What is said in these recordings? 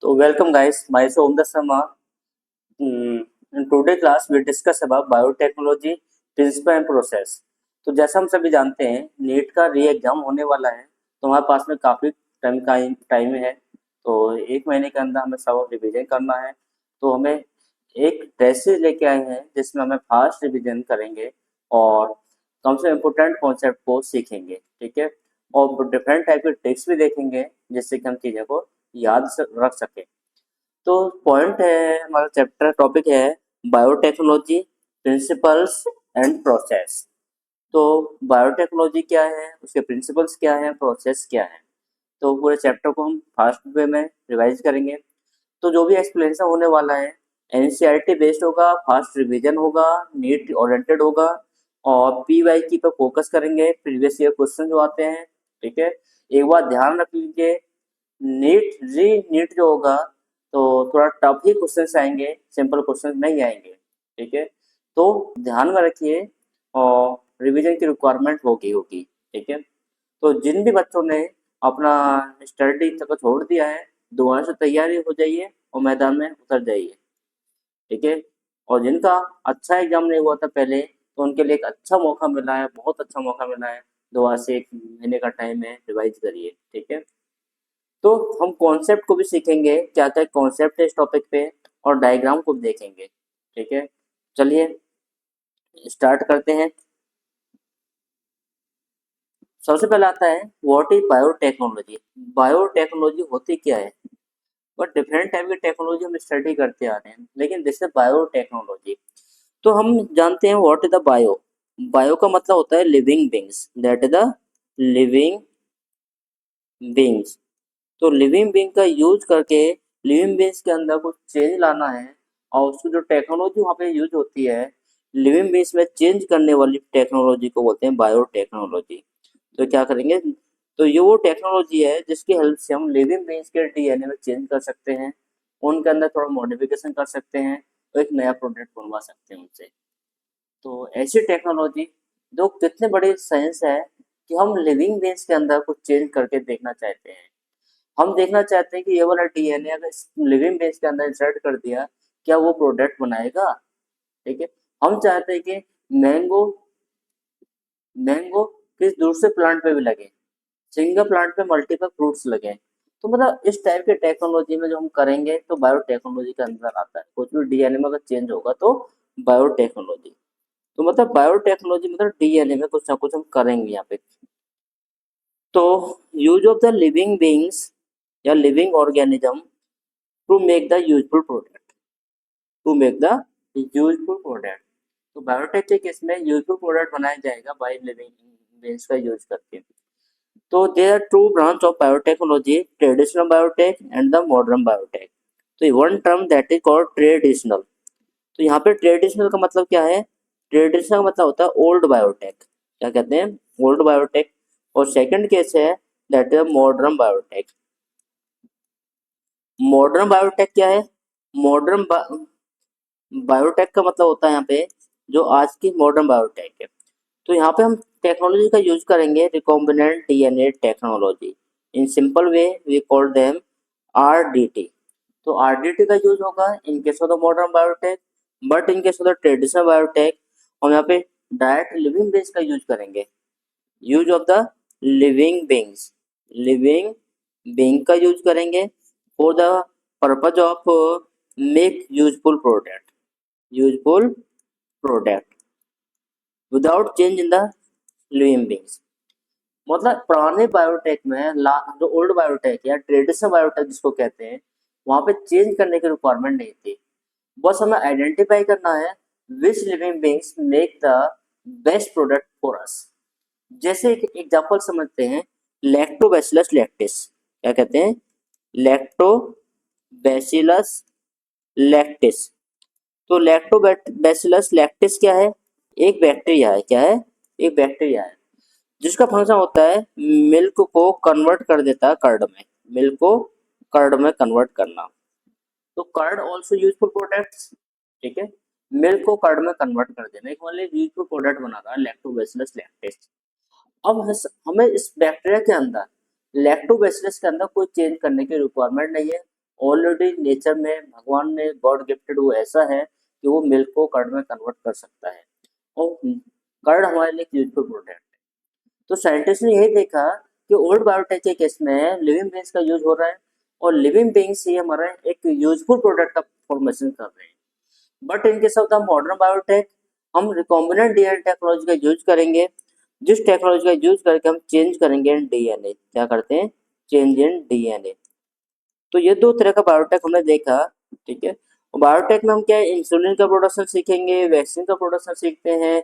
So welcome guys, myself Om Sharma. In today class we discuss about biotechnology principle and process. तो जैसा हम सभी जानते हैं नीट का री एग्जाम होने वाला है, तो हमारे पास में काफ़ी टाइम है। तो 1 महीने के अंदर हमें सब रिवीजन करना है। तो हमें एक टेस्ट सीरीज लेके आए हैं जिसमें हमें फास्ट रिवीजन करेंगे और कम से इम्पोर्टेंट कॉन्सेप्ट को सीखेंगे, ठीक है। और डिफरेंट टाइप के ट्रिक्स भी देखेंगे जिससे कि हम चीज़ों को रख सकें। तो पॉइंट है, हमारा चैप्टर टॉपिक है बायोटेक्नोलॉजी प्रिंसिपल्स एंड प्रोसेस। तो बायोटेक्नोलॉजी क्या है, उसके प्रिंसिपल्स क्या हैं, प्रोसेस क्या है। तो पूरे चैप्टर को हम फास्ट वे में रिवाइज करेंगे। तो जो भी एक्सप्लेनेशन होने वाला है एनसीईआरटी बेस्ड होगा, फास्ट रिवीजन होगा, नीट ओरिएंटेड होगा और पीवाईक्यू पे फोकस करेंगे, प्रीवियस ईयर क्वेश्चन जो आते हैं, ठीक है। एक बात ध्यान रख लीजिए, नीट जो होगा तो थोड़ा टफ ही क्वेश्चन आएंगे, सिंपल क्वेश्चन नहीं आएंगे, ठीक है। तो ध्यान में रखिए और रिवीजन की रिक्वायरमेंट होगी, ठीक है। तो जिन भी बच्चों ने अपना स्टडी तक छोड़ दिया है, दोबारा से तैयारी हो जाइए और मैदान में उतर जाइए, ठीक है। और जिनका अच्छा एग्जाम नहीं हुआ था पहले, तो उनके लिए एक अच्छा मौका मिला है, बहुत अच्छा मौका मिला है। दोबारा से 1 महीने का टाइम है, रिवाइज करिए, ठीक है। तो हम कॉन्सेप्ट को भी सीखेंगे, क्या क्या कॉन्सेप्ट है इस टॉपिक पे, और डायग्राम को भी देखेंगे, ठीक है। चलिए स्टार्ट करते हैं। सबसे पहले आता है व्हाट इज बायोटेक्नोलॉजी। बायोटेक्नोलॉजी होती क्या है, और डिफरेंट टाइप की टेक्नोलॉजी हम स्टडी करते आ रहे हैं, लेकिन दिस इज बायोटेक्नोलॉजी। तो हम जानते हैं what is the bio. Bio का मतलब होता है living beings, that is the living beings. तो लिविंग बींग का यूज करके लिविंग बींग्स के अंदर कुछ चेंज लाना है, और उसकी जो टेक्नोलॉजी वहाँ पे यूज होती है लिविंग बींग्स में चेंज करने वाली टेक्नोलॉजी को बोलते हैं बायोटेक्नोलॉजी। तो क्या करेंगे, तो ये वो टेक्नोलॉजी है जिसकी हेल्प से हम लिविंग बींग्स के डीएनए में चेंज कर सकते हैं, उनके अंदर थोड़ा मॉडिफिकेशन कर सकते हैं और एक नया प्रोडक्ट बनवा सकते हैं उनसे। तो ऐसी टेक्नोलॉजी जो कितने बड़ी साइंस है कि हम लिविंग बींग्स के अंदर कुछ चेंज करके देखना चाहते हैं। हम देखना चाहते हैं कि ये वाला डीएनए अगर लिविंग बेस के अंदर इंसर्ट कर दिया, क्या वो प्रोडक्ट बनाएगा, ठीक है। हम चाहते हैं कि मैंगो मैंगो किस दूसरे प्लांट पे भी लगे, सिंगल प्लांट पे मल्टीपल फ्रूट्स लगे। तो मतलब इस टाइप के टेक्नोलॉजी में जो हम करेंगे तो बायोटेक्नोलॉजी के अंदर आता है। कुछ भी डीएनए में अगर चेंज होगा तो बायोटेक्नोलॉजी। तो मतलब बायोटेक्नोलॉजी मतलब डीएनए में कुछ ना कुछ हम करेंगे यहाँ पे। तो use of the living beings या living organism to make the useful product, to make the useful product. तो बायोटेक के केस में यूजफुल प्रोडक्ट बनाया जाएगा बाय लिविंग बेस का यूज करके। तो there are two branch of biotechnology, traditional biotech and the modern biotech. तो one term that is called traditional. तो यहाँ पे ट्रेडिशनल का मतलब क्या है, ट्रेडिशनल का मतलब होता है ओल्ड बायोटेक, क्या कहते हैं, ओल्ड बायोटेक। और सेकंड केस है that is modern biotech. Modern biotech क्या है, मॉडर्न बायोटेक का मतलब होता है यहाँ पे जो आज की मॉडर्न बायोटेक है। तो यहाँ पे हम टेक्नोलॉजी का यूज करेंगे recombinant DNA technology. In simple way we call them RDT. तो आरडीटी का यूज होगा in case of the modern biotech, but in case of the traditional biotech हम यहाँ पे डायरेक्ट लिविंग बेस का यूज करेंगे। Use of the living beings, living being का use करेंगे for the purpose of make useful product, useful product without change in the living beings. मतलब पुराने biotech में जो ओल्ड बायोटेक या ट्रेडिशनल बायोटेक जिसको कहते हैं, वहां पे चेंज करने की रिक्वायरमेंट नहीं थी। बस हमें आइडेंटिफाई करना है विच living beings make the best product for us. जैसे एक एग्जांपल समझते हैं, लैक्टोबैसिलस लैक्टिस, क्या कहते हैं, लैक्टोबैसिलस लैक्टिस। तो लैक्टोबैसिलस लैक्टिस क्या है, एक बैक्टीरिया है, क्या है, एक बैक्टीरिया है जिसका फंक्शन होता है मिल्क को कन्वर्ट कर देता है कर्ड में, मिल्क को कर्ड में कन्वर्ट करना। तो कर्ड ऑल्सो यूजफुल प्रोडक्ट्स, ठीक है, मिल्क को कर्ड में कन्वर्ट कर देना एक वाले यूजफुल प्रोडक्ट बना रहा है लैक्टोबैसिलस लैक्टिस। अब हमें इस बैक्टीरिया के अंदर लैक्टोबैसिलस के अंदर कोई चेंज करने की रिक्वायरमेंट नहीं है, ऑलरेडी नेचर में भगवान ने गॉड गिफ्टेड वो ऐसा है कि वो मिल्क को कर्ड में कन्वर्ट कर सकता है और कर्ड हमारे लिए यूजफुल प्रोडक्ट है। तो साइंटिस्ट ने यही देखा कि ओल्ड बायोटेक के केस में लिविंग बींग्स का यूज हो रहा है और लिविंग बींग्स ही हमारा एक यूजफुल प्रोडक्ट का फॉर्मेशन कर रहे हैं। But in case of the modern biotech हम रिकॉम्बिनेंट डीएनए टेक्नोलॉजी का यूज करेंगे, जिस टेक्नोलॉजी का यूज करके हम चेंज करेंगे डीएनए। क्या करते हैं? Change in DNA. तो ये दो तरह का बायोटेक हमने देखा, ठीक है। बायोटेक में हम क्या है, इंसुलिन का प्रोडक्शन सीखेंगे, वैक्सीन का प्रोडक्शन सीखते हैं,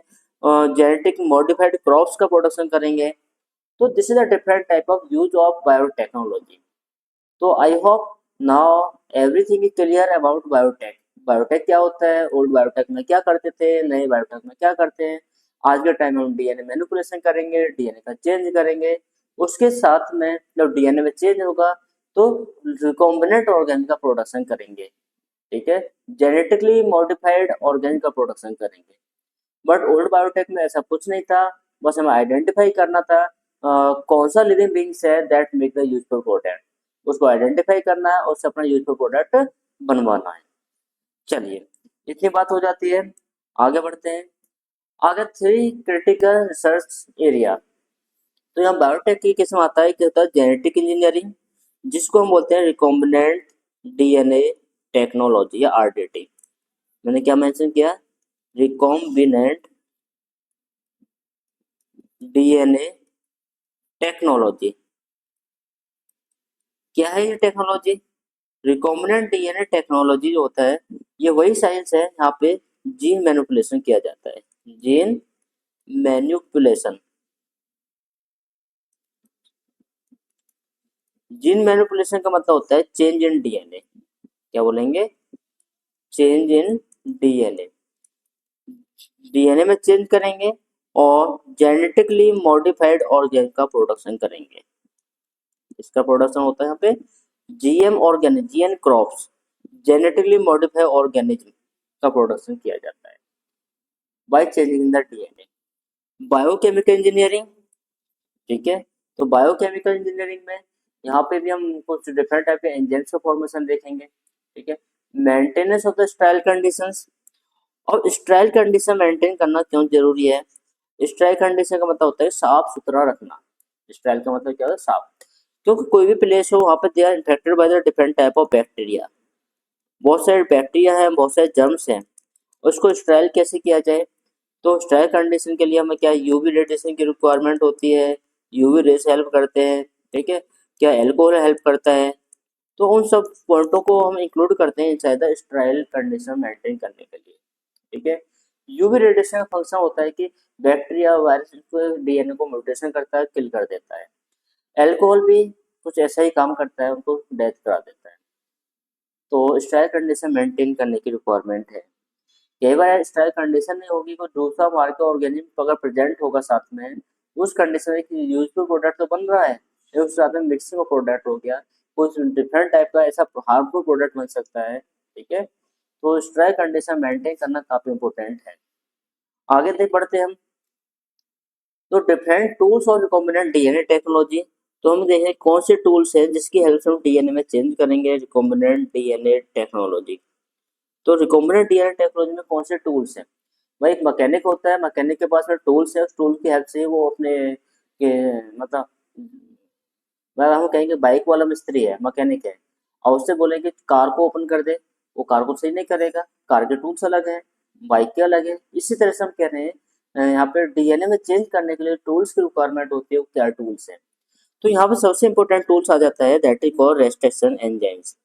जेनेटिक मॉडिफाइड क्रॉप्स का प्रोडक्शन करेंगे। तो this is a different type of use of biotechnology. तो I hope now everything is clear about biotech. Biotech क्या होता है, ओल्ड बायोटेक में क्या करते थे, नए बायोटेक में क्या करते हैं। आज के टाइम में हम डीएनए मैनिपुलेशन करेंगे, डीएनए का चेंज करेंगे। उसके साथ में जब डीएनए में चेंज होगा तो रिकॉम्बिनेंट ऑर्गेन का प्रोडक्शन करेंगे, ठीक है। जेनेटिकली मॉडिफाइड ऑर्गेन का प्रोडक्शन करेंगे। बट ओल्ड बायोटेक में ऐसा कुछ नहीं था, बस हमें आइडेंटिफाई करना था कौन सा लिविंग बींग्स है that make the useful product, उसको आइडेंटिफाई करना है और उससे अपना यूजफुल प्रोडक्ट बनवाना है। चलिए, इतनी बात हो जाती है, आगे बढ़ते हैं। आगे 3 क्रिटिकल रिसर्च एरिया। तो यहाँ बायोटेक की किस्म आता है कि होता है जेनेटिक इंजीनियरिंग, जिसको हम बोलते हैं रिकॉम्बिनेंट डीएनए टेक्नोलॉजी या आरडीटी। मैंने क्या मेंशन किया? Recombinant DNA technology. क्या है ये टेक्नोलॉजी? रिकॉम्बिनेंट डीएनए टेक्नोलॉजी जो होता है ये वही साइंस है यहाँ पे जीन मैनिपुलेशन किया जाता है। Gene manipulation. जीन मैनिपुलेशन का मतलब होता है चेंज इन डीएनए। क्या बोलेंगे? Change in DNA. डीएनए में चेंज करेंगे और जेनेटिकली मॉडिफाइड ऑर्गेन का प्रोडक्शन करेंगे। इसका प्रोडक्शन होता है यहाँ पे GM organic, GN crops, genetically modified organism का प्रोडक्शन किया जाता है by changing the DNA. Biochemical engineering, ठीक है। तो बायोकेमिकल इंजीनियरिंग में यहाँ पे भी हम कुछ डिफरेंट टाइप के एंजाइम्स का फॉर्मेशन देखेंगे, ठीक है। Maintenance of the sterile conditions. और स्टेराइल कंडीशन मेंटेन करना क्यों जरूरी है? स्टेराइल कंडीशन का मतलब होता है साफ सुथरा रखना। स्टेराइल का मतलब क्या होता है? साफ। क्योंकि कोई भी प्लेस हो वहाँ पे they are infected by the different type of bacteria. बहुत सारे बैक्टीरिया हैं, बहुत सारे जर्म्स हैं। उसको स्टेराइल कैसे किया जाए? तो स्टेराइल कंडीशन के लिए हमें क्या यूवी रेडिएशन की रिक्वायरमेंट होती है, यूवी रेस हेल्प करते हैं, ठीक है। क्या एल्कोहल हेल्प करता है? तो उन सब पॉइंटों को हम इंक्लूड करते हैं inside the sterile condition maintain करने के लिए, ठीक है। यूवी रेडिएशन का फंक्शन होता है कि बैक्टीरिया वायरस को डीएनए को म्यूटेशन करता है, किल कर देता है। एल्कोहल भी कुछ ऐसा ही काम करता है, उनको डेथ करा देता है। तो स्टेराइल कंडीशन मेंटेन करने की रिक्वायरमेंट है। कई बार स्टेराइल कंडीशन नहीं होगी, कोई दूसरा मार्को ऑर्गेनिज्म अगर प्रेजेंट होगा साथ में, उस कंडीशन में यूजफुल प्रोडक्ट तो बन रहा है, उस साथ में मिक्सिंग ऑफ प्रोडक्ट हो गया, कुछ डिफरेंट टाइप का ऐसा हार्मफुल प्रोडक्ट बन सकता है, ठीक है। तो स्टेराइल कंडीशन मेंटेन करना काफी इंपॉर्टेंट है। आगे देख बढ़ते हैं हम। तो डिफरेंट टूल्स और रिकॉम्बिनेंट डीएनए टेक्नोलॉजी। तो हम देखें कौन से टूल्स हैं जिसकी हेल्प से हम डीएनए में चेंज करेंगे। Recombinant DNA technology. तो रिकॉम्बिनेंट डीएनए टेक्नोलॉजी में कौन से टूल्स हैं? भाई एक मैकेनिक होता है, मैकेनिक के पास में टूल्स है, उस टूल की हेल्प से वो अपने के मतलब हम कहेंगे बाइक वाला मिस्त्री है, मैकेनिक है, और उससे बोले कि कार को ओपन कर दे, वो कार को सही नहीं करेगा। कार के टूल्स अलग हैं, बाइक के अलग है। इसी तरह से हम कह रहे हैं यहाँ पे डीएनए में चेंज करने के लिए टूल्स की रिक्वायरमेंट होती है, वो क्या टूल्स हैं। तो यहाँ पे सबसे इंपॉर्टेंट टूल्स आ जाता है that is for restriction enzymes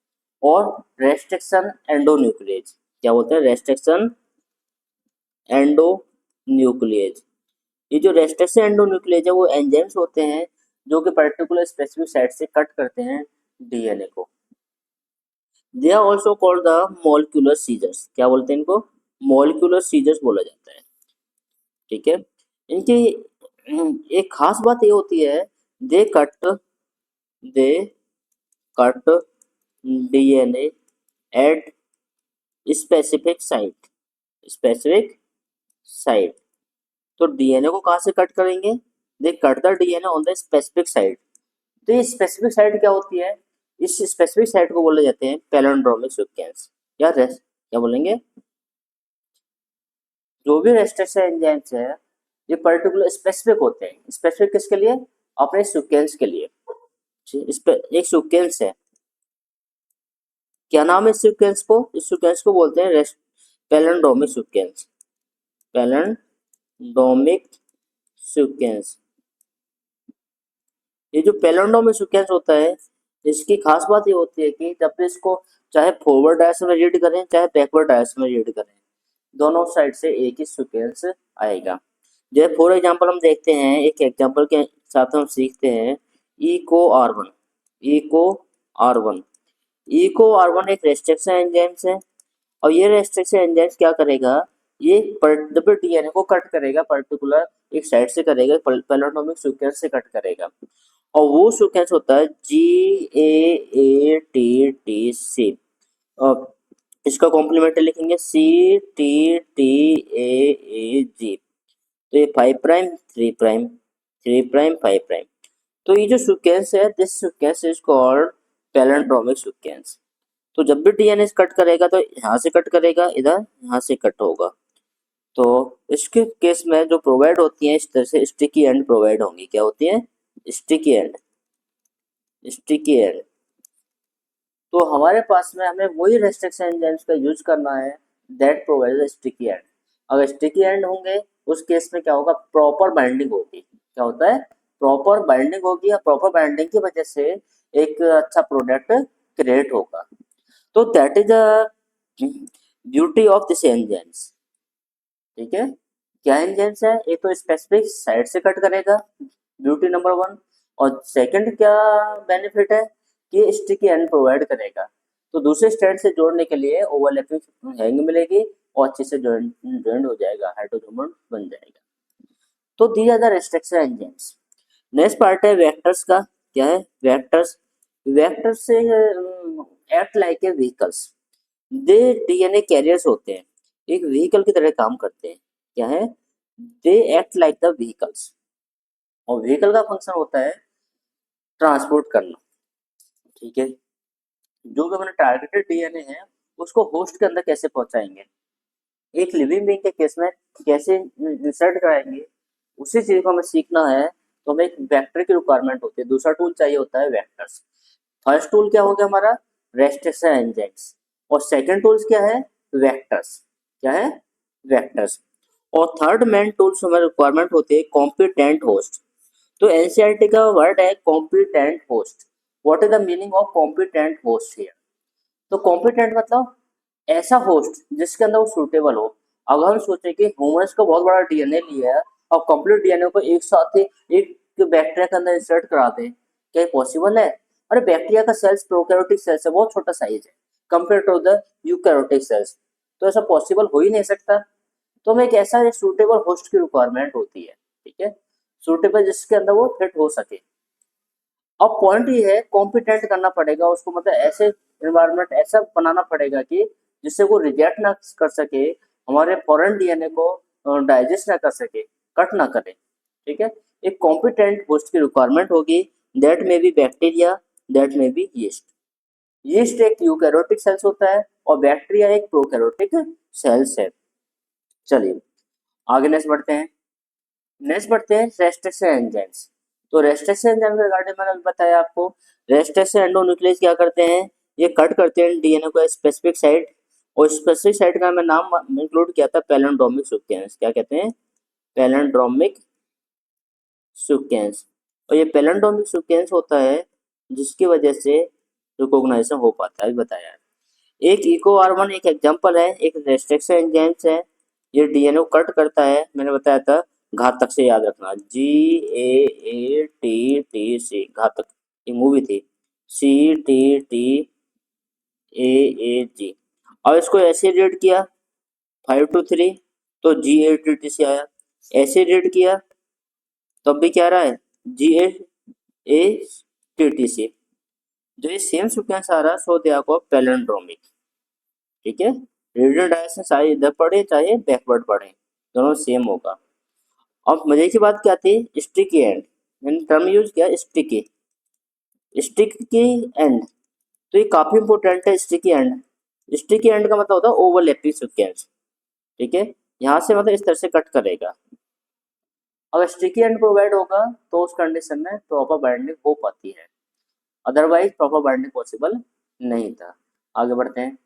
और रेस्ट्रिक्शन एंडोन्यूक्लियेज। क्या बोलते हैं? रेस्ट्रिक्शन एंडोन्यूक्लियेज। ये जो रेस्ट्रिक्शन एंडोन्यूक्लियेज है वो एंजाइम्स होते हैं जो कि पर्टिकुलर स्पेसिफिक साइट से कट करते हैं डीएनए को। They are also called the molecular scissors. क्या बोलते हैं इनको? मॉलिक्यूलर सीजर्स बोला जाता है, ठीक है। इनकी एक खास बात ये होती है, they cut they cut DNA at specific site. Specific site. तो डीएनए को कहाँ से कट करेंगे? They cut the DNA on the specific site. तो ये स्पेसिफिक साइट क्या होती है? इस स्पेसिफिक साइट को बोले जाते हैं पैलिंड्रोमिक सीक्वेंस। क्या बोलेंगे? जो भी रेस्ट्रिक्शन एंजाइम्स है ये पर्टिकुलर स्पेसिफिक होते हैं। स्पेसिफिक किसके लिए? अपने सीक्वेंस के लिए। इस पे एक सीक्वेंस है, क्या नाम है इस सीक्वेंस को? इस सीक्वेंस को बोलते हैं पैलिंड्रोमिक सीक्वेंस। Palindromic sequence. ये जो पैलिंड्रोमिक सीक्वेंस होता है इसकी खास बात ये होती है कि जब भी इसको चाहे फॉरवर्ड डायरेक्शन में रीड करें चाहे बैकवर्ड डायरेक्शन में रीड करें, दोनों साइड से एक ही सीक्वेंस आएगा। जैसे फॉर एग्जांपल हम देखते हैं, एक एग्जांपल के साथ हम सीखते हैं Eco R one. Eco R one Eco R one एक रेस्ट्रिक्शन एंजाइम्स है और ये रेस्ट्रिक्शन एंजाइम्स क्या करेगा, ये पर्टिकुलर डीएनए को कट करेगा, पर्टिकुलर एक साइड से करेगा, पैलिंड्रोमिक सीक्वेंस से कट करेगा। और वो सीक्वेंस होता है GAATTC। इसका कॉम्प्लीमेंट्री लिखेंगे CTTAAG। तो ये 5 प्राइम 3 प्राइम 3 प्राइम 5 प्राइम। तो ये जो सीक्वेंस है this sequence is called palindromic sequence. तो जब भी डीएनए कट करेगा तो यहाँ से कट करेगा, इधर यहाँ से कट होगा। तो इसके केस में जो प्रोवाइड होती है इस तरह से स्टिकी एंड प्रोवाइड होंगी। क्या होती है? Sticky and. Sticky and. तो हमारे पास में हमें वही रेस्ट्रिक्शन एंजाइम्स का यूज करना है दैट प्रोवाइड स्टिकी एंड। अगर स्टिकी एंड होंगे उस केस में क्या होगा? प्रॉपर बाइंडिंग होगी। क्या होता है? प्रॉपर बाइंडिंग होगी, और प्रॉपर बाइंडिंग की वजह से एक अच्छा प्रोडक्ट क्रिएट होगा। तो that is the beauty of this enzymes. ठीक है, क्या एंजाइम्स है? एक तो स्पेसिफिक साइड से कट करेगा, ब्यूटी नंबर 1। और सेकंड क्या बेनिफिट है कि स्टिकी एंड प्रोवाइड करेगा। तो दूसरे स्ट्रैंड से जोड़ने के लिए ओवरलैपिंग हैंग मिलेगी और अच्छे से जॉइंट हो जाएगा, हाइड्रोजन बन जाएगा। तो these are the restriction enzymes. Next part है वेक्टर्स का। क्या है? वेक्टर्स। वेक्टर्स से act like a vehicles. They DNA carriers होते हैं, एक व्हीकल की तरह काम करते हैं। क्या है? They act like the vehicles. और व्हीकल का फंक्शन होता है ट्रांसपोर्ट करना। ठीक है, जो भी हमारा टारगेटेड डीएनए है उसको होस्ट के अंदर कैसे पहुंचाएंगे, एक लिविंग बीइंग के केस में कैसे इंसर्ट कराएंगे, उसी चीज को हमें सीखना है। तो हमें एक वेक्टर की रिक्वायरमेंट होती है। दूसरा टूल चाहिए होता है वेक्टर्स। फर्स्ट टूल क्या हो गया हमारा? Restriction enzymes. और सेकंड टूल्स क्या है? वेक्टर्स। क्या है? वेक्टर्स। और थर्ड मेन टूल्स हमारी रिक्वायरमेंट होती है कॉम्पिटेंट होस्ट। तो एनसीईआरटी का वर्ड है competent host. What is the meaning of competent host here? तो कॉम्पिटेंट मतलब ऐसा होस्ट जिसके अंदर वो सूटेबल हो। अगर हम सोचे कि ह्यूमंस का बहुत बड़ा डीएनए लिया है और कंप्लीट डीएनए को एक साथ ही एक बैक्टीरिया के अंदर इंसर्ट करा दें, क्या पॉसिबल है? अरे बैक्टीरिया का सेल्स प्रोकैरियोटिक सेल्स है, बहुत छोटा साइज है compare to the eukaryotic cells. तो ऐसा पॉसिबल हो ही नहीं सकता। तो हमें एक ऐसा एक सूटेबल होस्ट की रिक्वायरमेंट होती है। ठीक है, सूटेबल जिसके अंदर वो फिट हो सके। अब पॉइंट ये है कॉम्पिटेंट करना पड़ेगा उसको, मतलब ऐसे एनवायरनमेंट ऐसा बनाना पड़ेगा कि जिससे वो रिजेक्ट ना कर सके, हमारे फॉरेन डीएनए को डाइजेस्ट ना कर सके, कट ना करे। ठीक है, एक कॉम्पिटेंट होस्ट की रिक्वायरमेंट होगी। दैट में बी बैक्टीरिया, दैट में बी यीस्ट। यीस्ट एक यूकैरियोटिक सेल्स होता है और बैक्टीरिया एक प्रोकैरियोटिक सेल्स है। चलिए आगे नेक्स्ट बढ़ते हैं। Restriction enzymes. तो रेस्ट्रिक्शन एंजाइम के रिगार्डिंग मैंने अभी बताया आपको। रेस्ट्रिक्शन एंडोन्यूक्लियस क्या करते हैं? ये कट करते हैं डीएनए को स्पेसिफिक साइट, और स्पेसिफिक साइट का मैं नाम इंक्लूड किया था पैलिंड्रोमिक सीक्वेंस। क्या कहते हैं? Palindromic sequence. और ये पैलिंड्रोमिक सीक्वेंस होता है जिसकी वजह से रिकॉग्नाइजेशन हो पाता है, बताया। एक इको आर1 एक एग्जांपल है, एक रेस्ट्रिक्शन एंजाइम्स है। ये डीएनए को कट करता है, मैंने बताया था घातक से याद रखना, GAATTC घातक, ये मूवी थी। CTTAAG। और इसको ऐसे रेड किया 5 to 3 तो GATTC आया। ऐसे रेड किया तब भी क्या रहा है? GAATTC। जो ये सेम सीक्वेंस आ रहा है सो दे आर कॉल्ड पैलिंड्रोमिक। ठीक है, रेडियल डायरेक्शन चाहे इधर पढ़े चाहे बैकवर्ड पढ़े, दोनों सेम होगा। अब मजे की बात क्या थी? Sticky and. मैंने टर्म यूज किया स्टिकी, स्टिक की एंड। तो ये काफी इंपॉर्टेंट है। स्टिकी एंड, स्टिकी एंड का मतलब होता है ओवरलैपिंग सीक्वेंस, ठीक है। यहाँ से मतलब इस तरह से कट करेगा। अगर स्टिकी एंड प्रोवाइड होगा तो उस कंडीशन में प्रॉपर बाइंडिंग हो पाती है, अदरवाइज प्रॉपर बाइंडिंग पॉसिबल नहीं था। आगे बढ़ते हैं।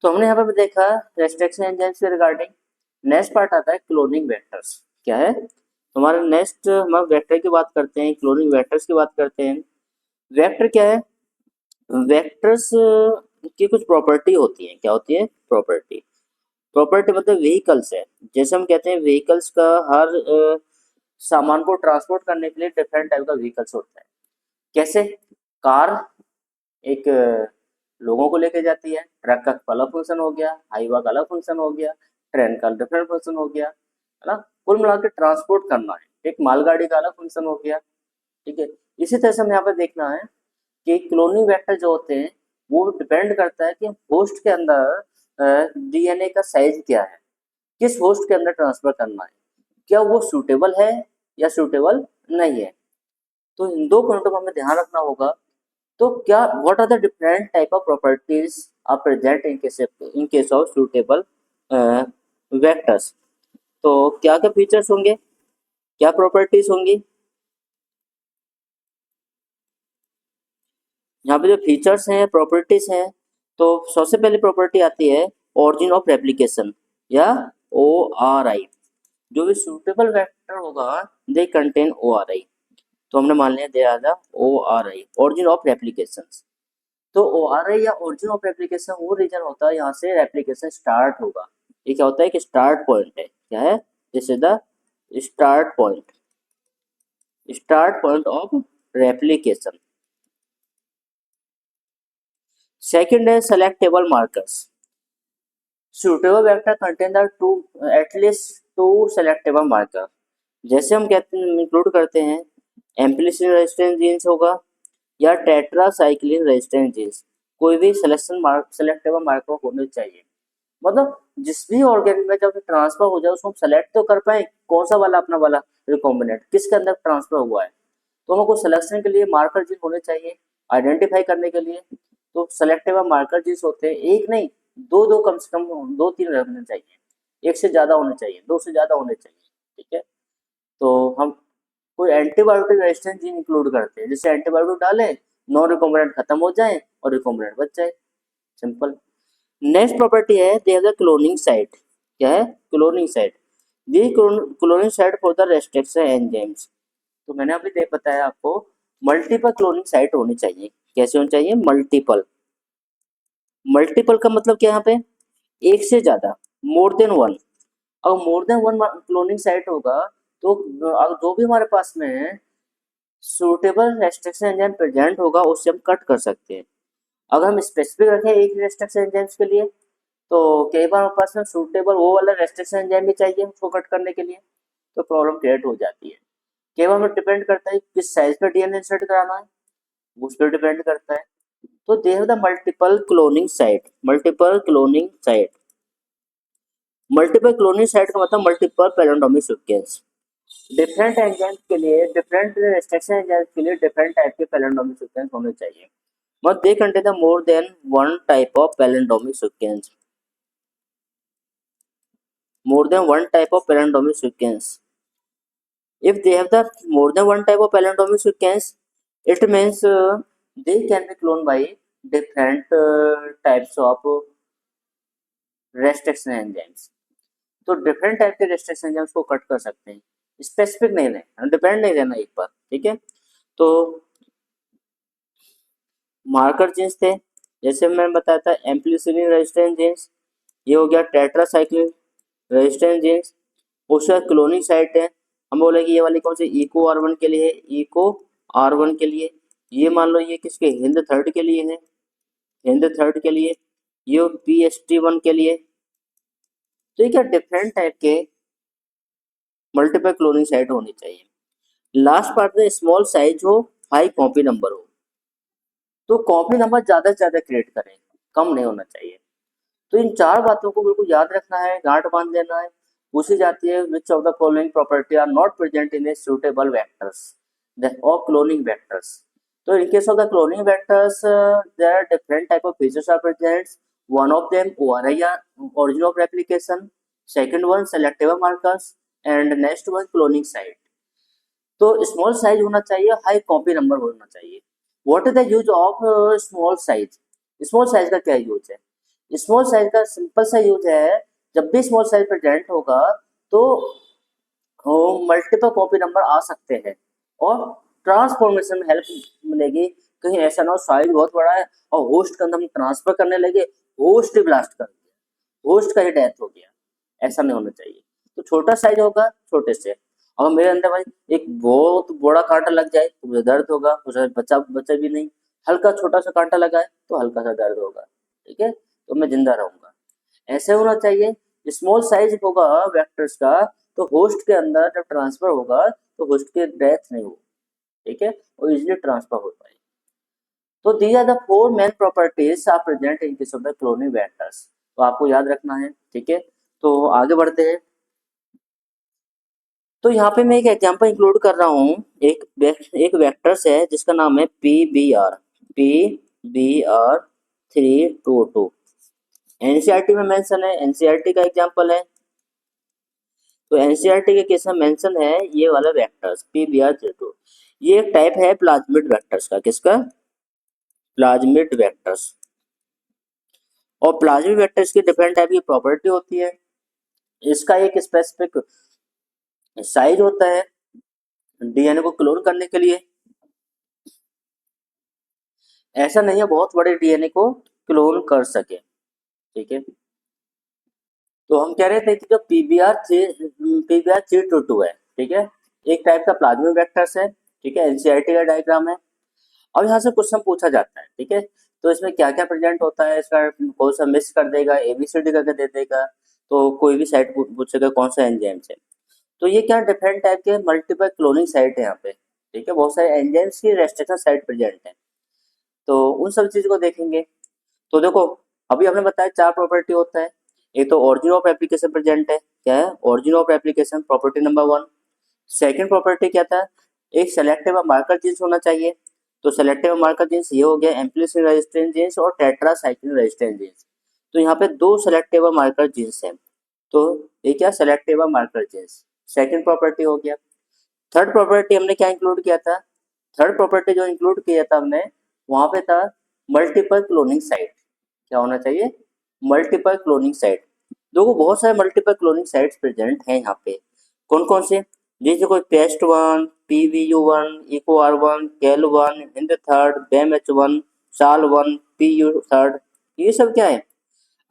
तो हमने यहाँ पे देखा रेस्ट्रिक्शन एंजाइम से रिगार्डिंग। नेक्स्ट पार्ट आता है क्लोनिंग वेक्टर्स। क्या है हमारा नेक्स्ट, हम वेक्टर की बात करते हैं, क्लोनिंग वेक्टर्स की बात करते हैं। वेक्टर क्या है? वेक्टर्स की कुछ प्रॉपर्टी होती है। क्या होती है? प्रॉपर्टी। प्रॉपर्टी मतलब व्हीकल्स है। जैसे हम कहते हैं व्हीकल्स का हर सामान को ट्रांसपोर्ट करने के लिए डिफरेंट टाइप का व्हीकल्स होता है। कैसे? कार एक लोगों को लेके जाती है, ट्रक का अलग फंक्शन हो गया, हाईवा का अलग फंक्शन हो गया, ट्रेन का डिफरेंट फंक्शन हो गया, है ना। कुल मिला के ट्रांसपोर्ट करना है। एक मालगाड़ी का अलग फंक्शन हो गया, ठीक है। इसी तरह से हमें यहाँ पे देखना है कि क्लोनिंग वेक्टर जो होते हैं वो डिपेंड करता है कि होस्ट के अंदर डीएनए का साइज क्या है, किस होस्ट के अंदर ट्रांसफर करना है, क्या वो सूटेबल है या सूटेबल नहीं है। तो इन दो पॉइंटों को हमें ध्यान रखना होगा। तो क्या what are the different type of properties are present in case of suitable vectors. तो क्या क्या फीचर्स होंगे, क्या प्रॉपर्टीज होंगी? यहाँ पे जो फीचर्स हैं, प्रॉपर्टीज हैं, तो सबसे पहली प्रॉपर्टी आती है ऑरिजिन ऑफ रेप्लिकेशन या ORI। जो भी सूटेबल वेक्टर होगा दे कंटेन ORI। तो हमने मान लिया they are the ORI, origin of replication. तो ORI या ओरिजिन ऑफ रेप्लिकेशन वो रीजन होता है यहाँ से रेप्लिकेशन स्टार्ट होगा। ये क्या होता है कि स्टार्ट पॉइंट है। क्या है? This is the start point, start point of replication. Second है selectable markers. suitable vector contain the two at least two selectable marker। जैसे हम कहते हैं इंक्लूड करते हैं एम्पलीसिन रेजिस्टेंस जीन्स होगा या टेट्रासाइक्लिन रेजिस्टेंस जीन्स, कोई भी सेलेक्टेबल मार्कर होने चाहिए। मतलब जिस भी ऑर्गेन में जब ट्रांसफर हो जाए उसको हम सेलेक्ट तो कर पाए कौन सा वाला अपना वाला रिकॉम्बिनेंट किसके अंदर ट्रांसफर हुआ है। तो हमको सिलेक्शन के लिए मार्कर जीन होने चाहिए, आइडेंटिफाई करने के लिए। तो सेलेक्टिव मार्कर जीन्स होते हैं, एक नहीं दो दो कम से कम दो तीन रहने चाहिए, एक से ज़्यादा होने चाहिए, दो से ज़्यादा होने चाहिए, ठीक है। तो हम कोई एंटीबायोटिक रेजिस्टेंस जीन इंक्लूड करते हैं, जैसे एंटीबायोटिक डालें नॉन रिकॉम्बिनेंट खत्म हो जाए और रिकॉम्बिनेंट बच जाए, सिंपल। नेक्स्ट प्रॉपर्टी है they have the cloning site. क्या है? Cloning site. The cloning site for the restriction enzymes. तो मैंने अभी देख बताया आपको मल्टीपल क्लोनिंग साइट होनी चाहिए। कैसे होनी चाहिए? मल्टीपल। मल्टीपल का मतलब क्या यहाँ पे? एक से ज्यादा, मोर देन वन। अगर more than one cloning site होगा तो अगर जो भी हमारे पास में सूटेबल रेस्ट्रिक्शन एंजाइम प्रेजेंट होगा उससे हम कट कर सकते हैं। अगर हम स्पेसिफिक रखें एक रेस्ट्रिक्शन एंजाइम्स के लिए तो कई बार हमारे पास में सूटेबल वो वाला रेस्ट्रिक्शन एंजाइम भी चाहिए उसको कट करने के लिए, तो प्रॉब्लम क्रिएट हो जाती है। कई बार हमें डिपेंड करता है किस साइज पे डीएनए इंसर्ट कराना है, उस पर डिपेंड करता है। तो they have the multiple cloning site. Multiple cloning site, multiple cloning site का मतलब multiple palindromic sequence. Different enzymes के लिए, डिफरेंट रेस्ट्रिक्शन एंजाइम्स के लिए डिफरेंट टाइप के पैलिंड्रोमिक सीक्वेंस होने चाहिए। मतलब they contain the more than one type of palindromic sequence, more than one type of palindromic sequence. If they have the more than one type of palindromic sequence, it means they can be cloned by different types of restriction enzymes. तो different type के restriction enzymes को cut कर सकते हैं, specific नहीं रहना, depend नहीं रहना एक पर, ठीक है। तो मार्कर जीन्स थे, जैसे मैंने बताया था एम्पलीसिलिन रेजिस्टेंस जीन्स, ये हो गया टेट्रासाइक्लिन रेजिस्टेंस जीन्स। उसका क्लोनिंग साइट है, हम बोलेंगे ये वाली कौन सी इको R1 के लिए है, इको R1 के लिए। ये मान लो ये किसके हिंद थर्ड के लिए है, हिंद थर्ड के लिए। ये PST1 के लिए। तो ये क्या डिफरेंट टाइप के मल्टीपल क्लोनिंग साइट होनी चाहिए। लास्ट पार्ट में स्मॉल साइज हो, हाई कॉपी नंबर हो। तो कॉपी नंबर ज्यादा से ज्यादा क्रिएट करें, कम नहीं होना चाहिए। तो इन चार बातों को बिल्कुल याद रखना है, गांठ बांध लेना है। पूछी जाती है which of the following property are not present in a suitable vectors और क्लोनिंग वेक्टर्स। तो in case of the cloning vectors, there are different type of features are present. One of them ORI, origin of replication. Second one selective markers, and next one cloning site. तो small size होना चाहिए, high copy number होना चाहिए. What is the use of small size? Small size का क्या use है? Small size का simple सा यूज है, जब भी स्मॉल साइज प्रेजेंट होगा तो मल्टीपल कॉपी नंबर आ सकते हैं और ट्रांसफॉर्मेशन में हेल्प मिलेगी. कहीं ऐसा ना हो साइज बहुत बड़ा है और होस्ट का हम ट्रांसफर करने लगे, होस्ट ही ब्लास्ट कर दिया, होस्ट का ही डेथ हो गया. ऐसा नहीं होना चाहिए. तो छोटा साइज होगा, छोटे से. अगर मेरे अंदर भाई एक बहुत बड़ा कांटा लग जाए तो मुझे दर्द होगा, मुझे बचा बचा भी नहीं. हल्का छोटा सा कांटा लगा है तो हल्का सा दर्द होगा, ठीक है, तो मैं जिंदा रहूंगा. ऐसे होना चाहिए. स्मॉल साइज होगा वेक्टर्स का तो होस्ट के अंदर जब ट्रांसफर होगा तो होस्ट की डेथ नहीं हो, ठीक है, और इजिली ट्रांसफर हो पाए. तो these are the four main properties are present in case of the cloning vectors. तो आपको याद रखना है, ठीक है. तो आगे बढ़ते हैं. तो यहाँ पे मैं एक एग्जांपल इंक्लूड कर रहा हूँ. एक वेक्टर्स है जिसका नाम है पी बी आर 322. एनसीईआरटी में मेंशन है, एनसीईआरटी का एग्जांपल है. तो एनसीईआरटी के केस में मेंशन है ये वाला वेक्टर्स पी बी आर 322. ये एक टाइप है प्लाज्मिड वेक्टर्स का. किसका? Plasmid vectors. और प्लाज्मिड वेक्टर्स की डिफरेंट टाइप की प्रॉपर्टी होती है. इसका एक स्पेसिफिक साइज होता है डीएनए को क्लोन करने के लिए. ऐसा नहीं है बहुत बड़े डीएनए को क्लोन कर सके, ठीक है. तो हम कह रहे थे कि जो पीबीआर 322 है, ठीक है, एक टाइप का प्लाज्मिड वेक्टर्स है, ठीक है. एनसीईआरटी का डायग्राम है. और यहाँ से क्वेश्चन पूछा जाता है, ठीक है. तो इसमें क्या क्या प्रेजेंट होता है, इसका कौन सा मिस कर देगा, एबीसीडी करके दे देगा, तो कोई भी साइट पूछेगा कौन सा एंजाइम है. तो ये क्या डिफरेंट टाइप के मल्टीपल क्लोनिंग साइट है यहाँ पे, ठीक है. बहुत सारे एंजाइम्स की रेस्ट्रिक्शन साइट प्रेजेंट है. तो उन सब चीज को देखेंगे. तो देखो अभी हमने बताया 4 प्रॉपर्टी होता है. एक तो ओरिजिन ऑफ एप्लीकेशन प्रेजेंट है. क्या है? Origin of application, property number 1. Second property क्या था? एक सेलेक्टिव मार्कर जीन्स होना चाहिए. तो सेलेक्टिव मार्कर जीन्स ये हो गया एम्प्लीसिन रेजिस्टेंस जीन्स और टेट्रासाइक्लिन रेजिस्टेंस जीन्स. तो यहाँ पे 2 सेलेक्टिव मार्कर जीन्स हैं. तो ये क्या? Selective marker genes. Second property हो गया. थर्ड प्रॉपर्टी हमने क्या इंक्लूड किया था? थर्ड प्रॉपर्टी जो इंक्लूड किया था हमने, वहां पे था मल्टीपल क्लोनिंग साइट. क्या होना चाहिए? Multiple cloning site. देखो बहुत सारे मल्टीपल क्लोनिंग साइट्स प्रेजेंट हैं यहाँ पे. कौन कौन से? जैसे कोई paste 1, PVU1, EcoR1, कैल1, हिंद3, BAMH1, साल1, PU3. ये सब क्या है?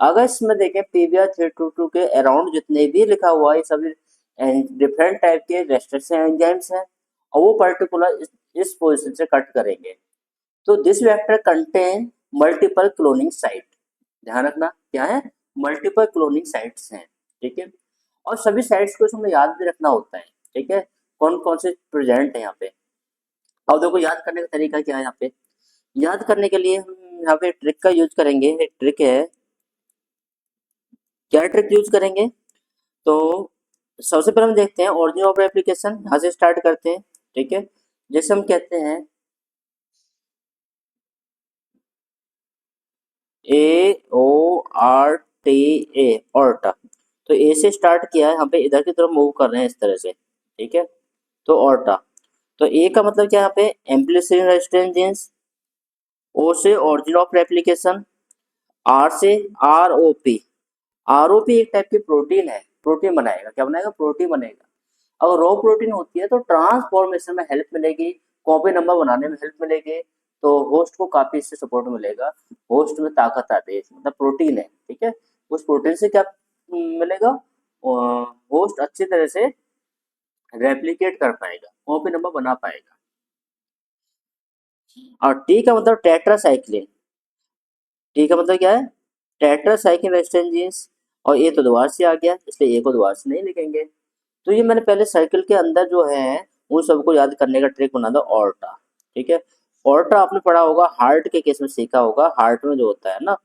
अगर इसमें देखें PBR 322 के अराउंड जितने भी लिखा हुआ है सभी डिफरेंट टाइप के रेस्ट्रिक्शन एंजाइम्स हैं और वो पर्टिकुलर इस पोजीशन से कट करेंगे. तो this vector contain multiple cloning site. ध्यान रखना क्या है? मल्टीपल क्लोनिंग साइट्स हैं, ठीक है. और सभी साइट्स को हमें याद भी रखना होता है, ठीक है, कौन कौन से प्रेजेंट है यहाँ पे. अब देखो याद करने का तरीका क्या है. यहाँ पे याद करने के लिए हम यहाँ पे ट्रिक का यूज करेंगे. एक ट्रिक है. क्या ट्रिक यूज करेंगे? तो सबसे पहले हम देखते हैं ओरिजिन ऑफ एप्लीकेशन. यहाँ से स्टार्ट करते हैं, ठीक है. जैसे हम कहते हैं AORTA, ऑर्टा. तो ए से स्टार्ट किया है, यहाँ पे इधर की तरफ मूव कर रहे हैं इस तरह से, ठीक है. तो ऑर्टा. तो ए का मतलब क्या है यहाँ पे? एम्प्लीसिन रेजिस्टेंस जीन्स. ओ से ओरिजिन ऑफ रेप्लिकेशन. आर से ROP. ROP एक टाइप की प्रोटीन है, प्रोटीन बनाएगा. क्या बनाएगा? प्रोटीन बनेगा. अगर रॉ प्रोटीन होती है तो ट्रांसफॉर्मेशन में हेल्प मिलेगी, कॉपी नंबर बनाने में हेल्प मिलेगी. तो होस्ट को काफी इससे सपोर्ट मिलेगा. होस्ट में ताकत आती है, मतलब प्रोटीन है, ठीक है. उस प्रोटीन से क्या मिलेगा? होस्ट अच्छी तरह से रेप्लिकेट कर पाएगा, कॉपी नंबर बना पाएगा. और टी का मतलब टेट्रासाइक्लिन. टी का मतलब क्या है? Tetracycline resistance genes. और ये तो दोबारा से आ गया, इसलिए ए को दोबारा से नहीं लिखेंगे. तो ये मैंने पहले सर्किल के अंदर जो है उन सबको याद करने का ट्रिक बना दो ऑर्टा, ठीक है. ऑर्टा आपने पढ़ा होगा, हार्ट के केस में सीखा होगा. हार्ट में जो होता है ना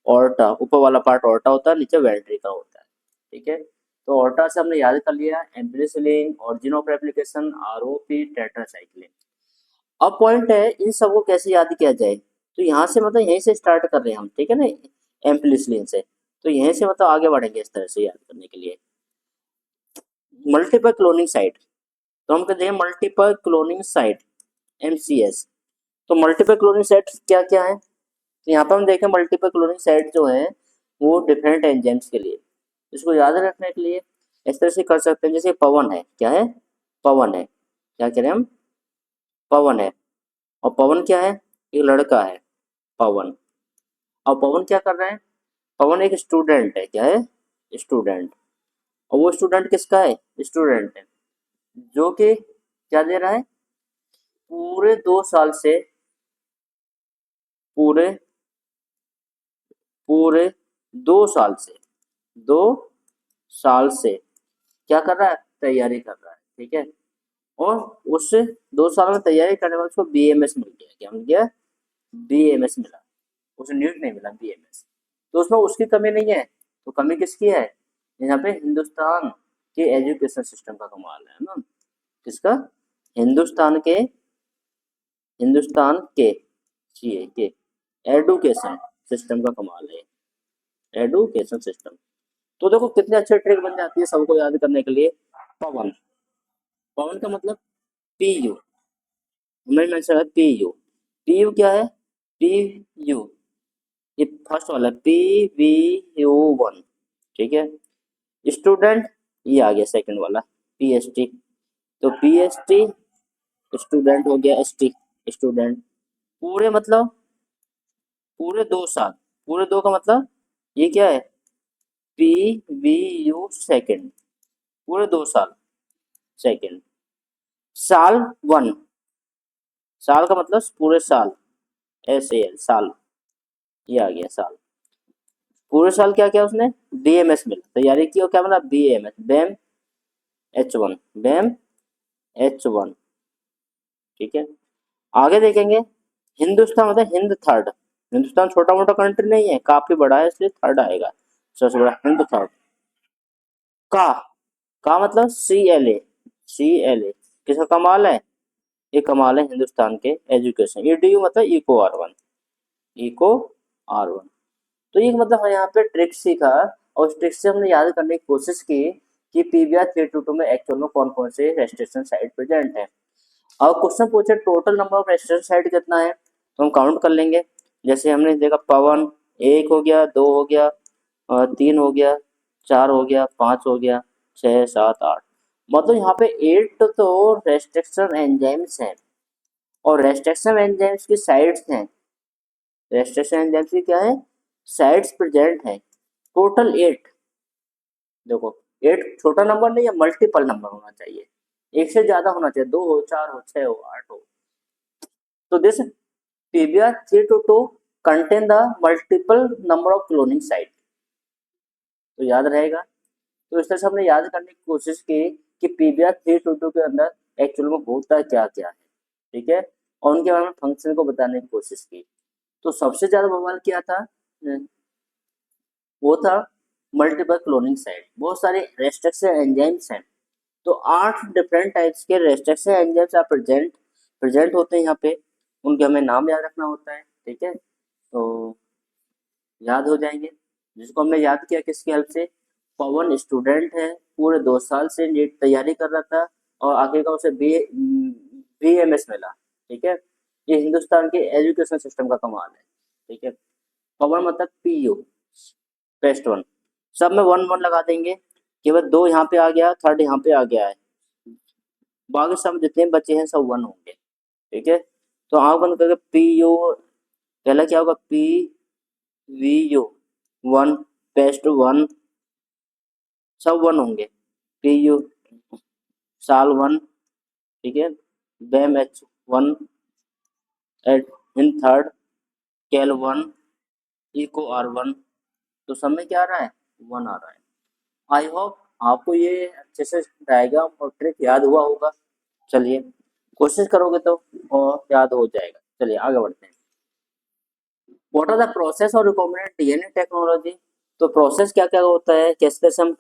ऑर्टा, ऊपर वाला पार्ट ऑर्टा होता है, नीचे वेंट्रिकल होता है, ठीक है. तो ऑर्टा से हमने याद कर लिया ampicillin, origin of replication, ROP, tetracycline. अब पॉइंट है इन सबको कैसे याद किया जाए, तो यहाँ से मतलब यहीं से स्टार्ट कर रहे हैं हम, ठीक है ना, एम्पलीसिलिन से, तो यहीं से मतलब आगे बढ़ेंगे इस तरह से याद करने के लिए। मल्टीपल क्लोनिंग साइट, तो हम कहते हैं मल्टीपल क्लोनिंग साइट, MCS। तो मल्टीपल क्लोनिंग साइट क्या क्या है, तो यहाँ पर हम देखें मल्टीपल क्लोनिंग साइट जो है वो डिफरेंट एंजाइम्स के लिए, इसको याद रखने के लिए इस तरह से कर सकते हैं। जैसे पवन है, क्या है, पवन है, क्या कह रहे हैं हम, पवन है, और पवन क्या है, एक लड़का है पवन, और पवन क्या कर रहा है, पवन एक स्टूडेंट है, क्या है, स्टूडेंट, और वो स्टूडेंट किसका है, स्टूडेंट है, जो कि क्या दे रहा है, पूरे 2 साल से, पूरे पूरे 2 साल से, 2 साल से क्या कर रहा है, तैयारी कर रहा है, ठीक है, और उससे 2 साल में तैयारी करने बाद उसको BAMS मिल गया, क्या मिल गया, BAMS मिला, उसे नीट नहीं मिला, BAMS। तो उसमें उसकी कमी नहीं है, तो कमी किसकी है, यहाँ पे हिंदुस्तान के एजुकेशन सिस्टम का कमाल है ना, किसका, हिंदुस्तान के, हिंदुस्तान के एडुकेशन सिस्टम का कमाल है, एडुकेशन सिस्टम। तो देखो कितने अच्छे ट्रिक बन जाती है सबको याद करने के लिए। पवन, पवन का मतलब PU, हमने मेंशन है PU, PU क्या है, PU, ये फर्स्ट वाला PVU1, ठीक है, स्टूडेंट, ये आ गया सेकंड वाला PST, तो PST स्टूडेंट हो गया, ST स्टूडेंट, पूरे मतलब पूरे 2 साल, पूरे दो का मतलब ये क्या है, PVU सेकंड, पूरे 2 साल सेकंड, साल 1, साल का मतलब पूरे साल, SAL साल, ये आ गया साल, पूरे साल क्या किया उसने, BMS मिला, तैयारी की, और क्या मिला, BMS, बैम H1, बैम H1, ठीक है। आगे देखेंगे हिंदुस्तान, मतलब हिंद थर्ड, हिंदुस्तान छोटा मोटा कंट्री नहीं है, काफी बड़ा है, इसलिए थर्ड आएगा, सबसे बड़ा हिंद थर्ड। का का मतलब CLA, CLA किसका कमाल है, ये कमाल है हिंदुस्तान के एजुकेशन। EDU मतलब इको R1, इको R1। तो ये मतलब हम यहाँ पे ट्रिक सीखा, और उस ट्रिक से हमने याद करने की कोशिश की कि PBR 322 में एक्चुअल में कौन कौन से रेजिस्ट्रेशन साइट प्रेजेंट है। और क्वेश्चन पूछे total number of registration site कितना है, तो हम काउंट कर लेंगे। जैसे हमने देखा पवन 1 हो गया, 2 हो गया, 3 हो गया, 4 हो गया, 5 हो गया, 6 7 8, मतलब यहाँ पे 8 तो रेस्ट्रिक्शन एंजाइम्स हैं, और रेस्ट्रिक्शन एंजाइम्स की साइट्स हैं, रेस्ट्रिक्शन एंजाइम्स की क्या है, साइट्स प्रेजेंट है, टोटल 8। देखो 8 छोटा नंबर नहीं है, मल्टीपल नंबर होना चाहिए, एक से ज्यादा होना चाहिए, 2 हो, 4 हो, 6 हो, 8 हो। तो this PBR 322 contain the multiple number of cloning site, तो याद रहेगा। तो इस तरह से हमने याद करने की कोशिश की कि PBR 322 के अंदर एक्चुअल में होता क्या क्या है, ठीक है, और उनके बारे में फंक्शन को बताने की कोशिश की। तो सबसे ज्यादा बवाल क्या था, वो था मल्टीपल क्लोनिंग साइट, बहुत सारे रेस्ट्रिक्शन एंजाइम्स हैं, तो 8 डिफरेंट टाइप्स के रेस्ट्रिक्शन एंजाइम्स आप प्रेजेंट होते हैं यहाँ पे, उनके हमें नाम याद रखना होता है, ठीक है, तो याद हो जाएंगे, जिसको हमने याद किया किसकी हेल्प से, पवन स्टूडेंट है, पूरे 2 साल से नीट तैयारी कर रहा था, और आखिरकार उसे BMS मिला, ठीक है, ये हिंदुस्तान के एजुकेशन सिस्टम का कमाल है, ठीक है। पवन मतलब PU, बेस्ट वन, सब में 1 1 लगा देंगे, केवल 2 यहाँ पे आ गया, थर्ड यहाँ पे आ गया है, बाकी सब जितने बचे हैं सब 1 होंगे, ठीक है। तो आँख बंद करके PU, पहला क्या होगा, PVU 1, बेस्ट 1, सब 1 होंगे, PU साल 1, ठीक है, BAM H1 एट इन थर्ड, कैल 1, इको R1, तो सब में क्या आ रहा है, 1 आ रहा है। आई होप आपको ये अच्छे से डायग्राम और ट्रिक याद हुआ होगा, चलिए कोशिश करोगे तो और याद हो जाएगा। चलिए आगे बढ़ते हैं। व्हाट आर द प्रोसेस और रिकॉम्बिनेंट DNA टेक्नोलॉजी, तो प्रोसेस क्या क्या होता है, कैसे कैसे हम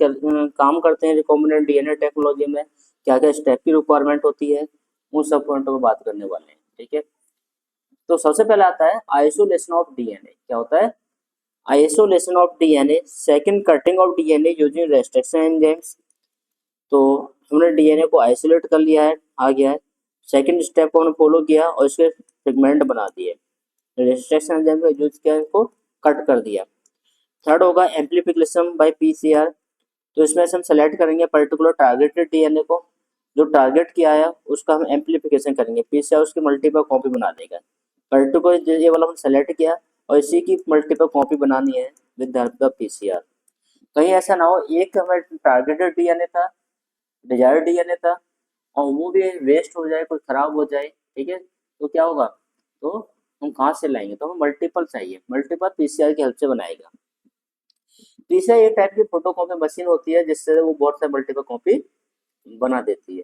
काम करते हैं रिकॉम्बिनेंट DNA टेक्नोलॉजी में, क्या क्या स्टेप की रिक्वायरमेंट होती है, उन सब पॉइंटों पर बात करने वाले हैं। ठीक है। तो सबसे पहले आता है आइसोलेशन ऑफ डीएनए। क्या होता है? Isolation of DNA. Second, cutting of DNA using restriction enzymes. तो हमने डीएनए को आइसोलेट कर लिया है, आ गया है। सेकंड स्टेप को हमने फॉलो किया और इसके फ्रेगमेंट बना दिए, रेस्ट्रिक्शन एंजाइम का यूज किया, इसको कट कर दिया। थर्ड होगा एम्प्लीफिकेशन बाय पीसीआर। तो इसमें से हम सेलेक्ट करेंगे पर्टिकुलर टारगेटेड डीएनए को, जो टारगेट किया है उसका हम एम्प्लीफिकेशन करेंगे, पीसीआर उसकी मल्टीपल कॉपी बना देगा। पर्टिकुलर ये वाला हम सेलेक्ट किया और इसी की मल्टीपल कॉपी बनानी है with the help of PCR. कहीं ऐसा ना हो एक हमें टारगेटेड डीएनए था, डिजायर्ड डीएनए था, और वो भी वेस्ट हो जाए, कोई खराब हो जाए, ठीक है, तो क्या होगा? तो हम कहाँ से लाएंगे? तो हमें मल्टीपल चाहिए, मल्टीपल पीसीआर की हेल्प से बनाएगा। पीसीआर एक टाइप की फोटोकॉपी मशीन होती है जिससे वो बहुत सारे मल्टीपल कॉपी बना देती है।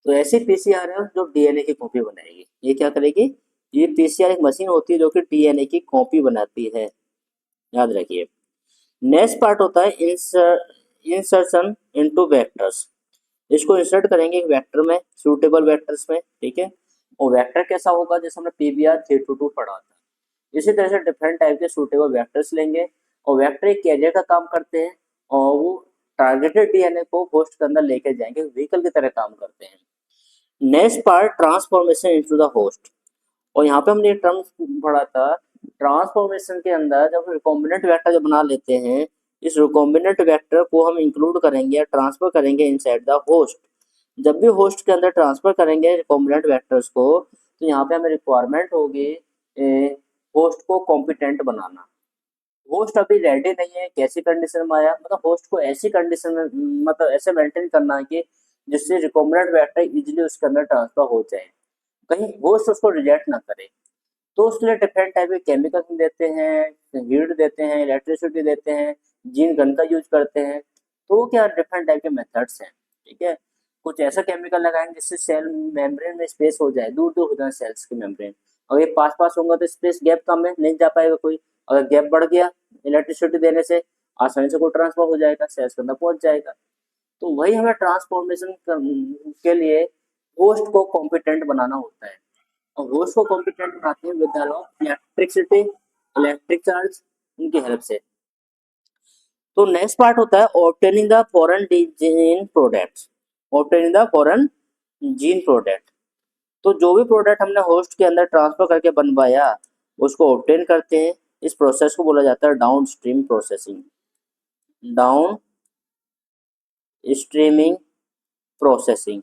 तो ऐसी पीसीआर है जो डीएनए की कॉपी बनाएगी। ये क्या करेगी? ये पीसीआर एक मशीन होती है जो कि डीएनए की कॉपी बनाती है, याद रखिए। नेक्स्ट पार्ट होता है इंसर्शन इनटू वेक्टर्स। इसको इंसर्ट करेंगे एक वेक्टर में, सूटेबल वेक्टर्स में, ठीक है। और वेक्टर कैसा होगा? जैसे हमने पीबीआर 322 पढ़ा था, इसी तरह से डिफरेंट टाइप के सूटेबल वेक्टर्स लेंगे और वेक्टर एक कैरियर का काम करते हैं और वो टारगेटेड डीएनए को होस्ट के अंदर लेके जाएंगे, व्हीकल की तरह काम करते हैं। Next part transformation into the host. और यहाँ पे हमने टर्म पढ़ा था, ट्रांसफॉर्मेशन के अंदर जब रिकॉम्बिनेंट वेक्टर जो बना लेते हैं, इस रिकॉम्बिनेंट वेक्टर को हम इंक्लूड करेंगे या ट्रांसफर करेंगे इनसाइड द होस्ट। जब भी होस्ट के अंदर ट्रांसफर करेंगे रिकॉम्बिनेंट वेक्टर्स को, तो यहाँ पे हमें रिक्वायरमेंट होगी होस्ट को कॉम्पिटेंट बनाना। होस्ट अभी रेडी नहीं है, कैसी कंडीशन में आया? मतलब होस्ट को ऐसी कंडीशन में, मतलब ऐसे मेंटेन करना है कि जिससे रिकॉम्बिनेंट वेक्टर इजीली उसके अंदर ट्रांसफर हो जाए, कहीं होस्ट उसको रिजेक्ट ना करे। तो उसके लिए डिफरेंट टाइप के केमिकल देते हैं, हीट देते हैं, इलेक्ट्रिसिटी देते हैं, जीन गन का यूज करते हैं। तो वो क्या डिफरेंट टाइप के मेथड्स हैं, ठीक है। कुछ ऐसा केमिकल लगाएंगे जिससे सेल मेम्ब्रेन में स्पेस हो जाए, दूर दूर हो जाए सेल्स के मेम्ब्रेन। अगर ये पास पास होगा तो स्पेस गैप कम है, नहीं जा पाएगा कोई। अगर गैप बढ़ गया इलेक्ट्रिसिटी देने से, आसानी से कोई ट्रांसफर हो जाएगा, सेल्स के अंदर पहुंच जाएगा। तो वही हमें ट्रांसफॉर्मेशन के लिए होस्ट को कॉम्पिटेंट बनाना होता है। और होस्ट को कॉम्पिटेंट बनाते हैं with the help of electricity, electric charge, उनकी हेल्प से। तो नेक्स्ट पार्ट होता है obtaining the foreign gene products. Obtaining the foreign gene product. तो जो भी प्रोडक्ट हमने होस्ट के अंदर ट्रांसफर करके बनवाया उसको ऑब्टेन करते हैं। इस प्रोसेस को बोला जाता है down stream processing. Down streaming processing.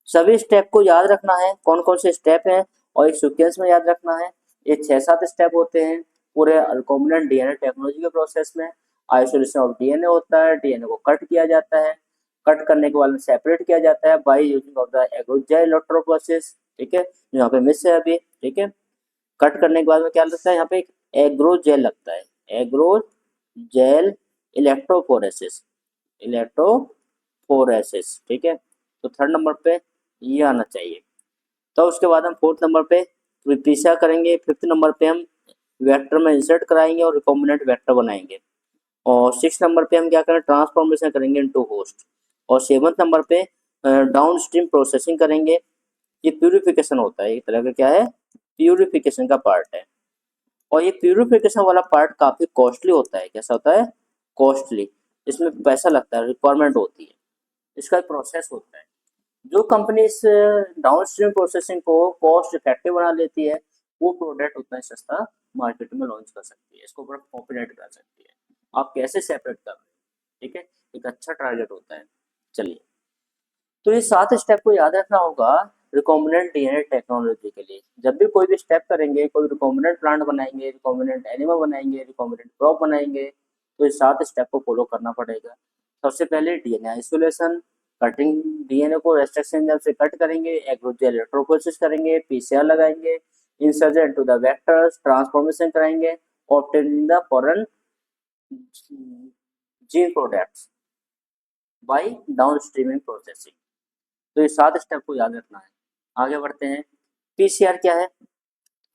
सभी स्टेप को याद रखना है, कौन कौन से स्टेप हैं, और एक सीक्वेंस में याद रखना है। ये 6-7 स्टेप होते हैं पूरे रिकॉम्बिनेंट डीएनए टेक्नोलॉजी के प्रोसेस में। आइसोलेशन ऑफ डीएनए होता है, डीएनए को कट किया जाता है, कट करने के बाद में सेपरेट किया जाता है by using of the एग्रोजेल electro process, ठीक है, जो यहाँ पे मिस है अभी, ठीक है। कट करने के बाद में क्या लगता है? यहाँ पे एक एग्रोजेल लगता है, एग्रोजेल इलेक्ट्रोफोरेसिस, इलेक्ट्रोफोरेसिस, ठीक है। तो थर्ड नंबर पे ये आना चाहिए। तो उसके बाद हम फोर्थ नंबर पे पीछा करेंगे, फिफ्थ नंबर पे हम वेक्टर में इंसर्ट कराएंगे और रिकॉम्बिनेंट वेक्टर बनाएंगे, और सिक्स नंबर पे हम क्या करें? ट्रांसफॉर्मेशन करेंगे इनटू होस्ट, और सेवंथ नंबर पे डाउन स्ट्रीम प्रोसेसिंग करेंगे। ये प्यूरिफिकेशन होता है, एक तरह का क्या है? प्यूरिफिकेशन का पार्ट है। और ये प्यूरिफिकेशन वाला पार्ट काफी कॉस्टली होता है। कैसा होता है? कॉस्टली। इसमें पैसा लगता है, रिक्वायरमेंट होती है, इसका एक प्रोसेस होता है। जो कंपनी इस डाउन स्ट्रीम प्रोसेसिंग को कॉस्ट इफेक्टिव बना लेती है, वो प्रोडक्ट उतना ही सस्ता मार्केट में लॉन्च कर सकती है, इसको बड़ा कॉम्पिटेट कर सकती है। आप कैसे सेपरेट कर रहे हैं, ठीक है, एक अच्छा टारगेट होता है। चलिए, तो ये 7 स्टेप को याद रखना होगा रिकॉम्बिनेंट डीएनए टेक्नोलॉजी के लिए। जब भी कोई भी स्टेप करेंगे, कोई रिकॉम्बिनेंट प्लांट बनाएंगे, रिकॉम्बिनेंट एनिमल बनाएंगे, रिकॉम्बिनेंट क्रॉप बनाएंगे, तो ये 7 स्टेप को फॉलो करना पड़ेगा। सबसे पहले डीएनए आइसोलेशन, कटिंग, डीएनए को रेस्ट्रिक्शन जब से कट करेंगे, एग्रोजेल इलेक्ट्रोफोरेसिस करेंगे, पीसीआर लगाएंगे, insertion into the vectors, transformation कराएंगे, obtaining the foreign gene products by downstreaming processing. तो ये 7 स्टेप को याद रखना है। आगे बढ़ते हैं। पीसीआर क्या है?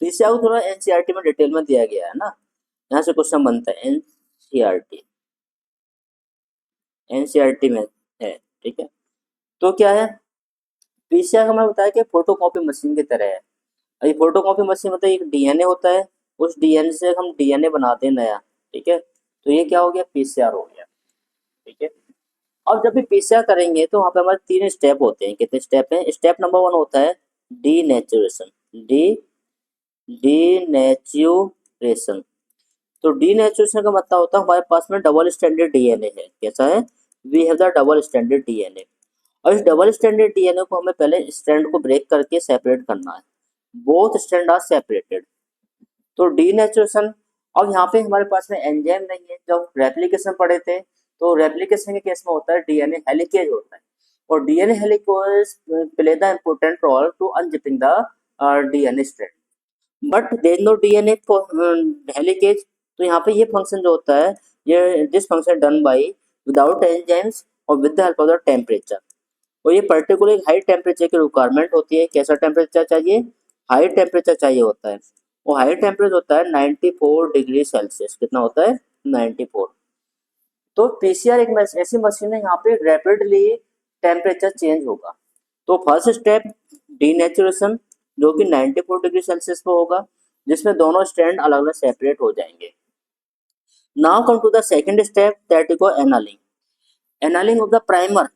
पीसीआर को थोड़ा एनसीईआरटी में डिटेल में दिया गया है ना, यहाँ से क्वेश्चन बनता है। एनसीईआरटी, एनसीईआरटी में है, ठीक है। तो क्या है? पीसीआर हमें बताया कि फोटोकॉपी मशीन की तरह है। ये फोटोकॉपी मशीन मतलब एक डीएनए होता है, उस डीएनए से हम डीएनए बनाते हैं नया, ठीक है। तो ये क्या हो गया, पीसीआर हो गया, ठीक है। अब जब भी पीसीआर करेंगे तो वहाँ पे हमारे 3 स्टेप होते हैं। कितने स्टेप हैं? स्टेप नंबर 1 होता है डीनेचुरेशन, डीनेचुरेशन। तो डीनेचुरेशन का मतलब होता है हमारे पास में डबल स्टैंडर्ड डीएनए है। कैसा है? We have the double standard DNA. और इस डबल स्टैंडर्ड डीएनए को हमें पहले स्ट्रैंड को ब्रेक करके सेपरेट करना है। Both strand are separated. तो डीनेचुरेशन। अब यहाँ पे हमारे पास में एंजाइम नहीं है। जब रेप्लिकेशन पढ़े थे तो रेप्लिकेशन के केस में होता है डीएनए हेलिकेज होता है, और DNA helicase play the important role to unzipping the DNA strand, but there no DNA helicase. तो यहाँ पे ये फंक्शन जो होता है, ये this function done by without enzymes और with the help of the temperature. और ये पर्टिकुलर हाई टेम्परेचर की रिक्वायरमेंट होती है। कैसा टेम्परेचर चाहिए? हाई टेम्परेचर चाहिए होता है। वो हाई टेम्परेचर होता है 94 डिग्री सेल्सियस। कितना होता है? 94। तो पीसीआर एक ऐसी मशीन है, यहाँ पे रैपिडली टेम्परेचर चेंज होगा। तो फर्स्ट स्टेप डीनेचुरेशन, जो कि 94 डिग्री सेल्सियस पे होगा, जिसमें दोनों स्ट्रैंड अलग अलग सेपरेट हो जाएंगे। Now come to the second step, that is annealing. Annealing of the primer.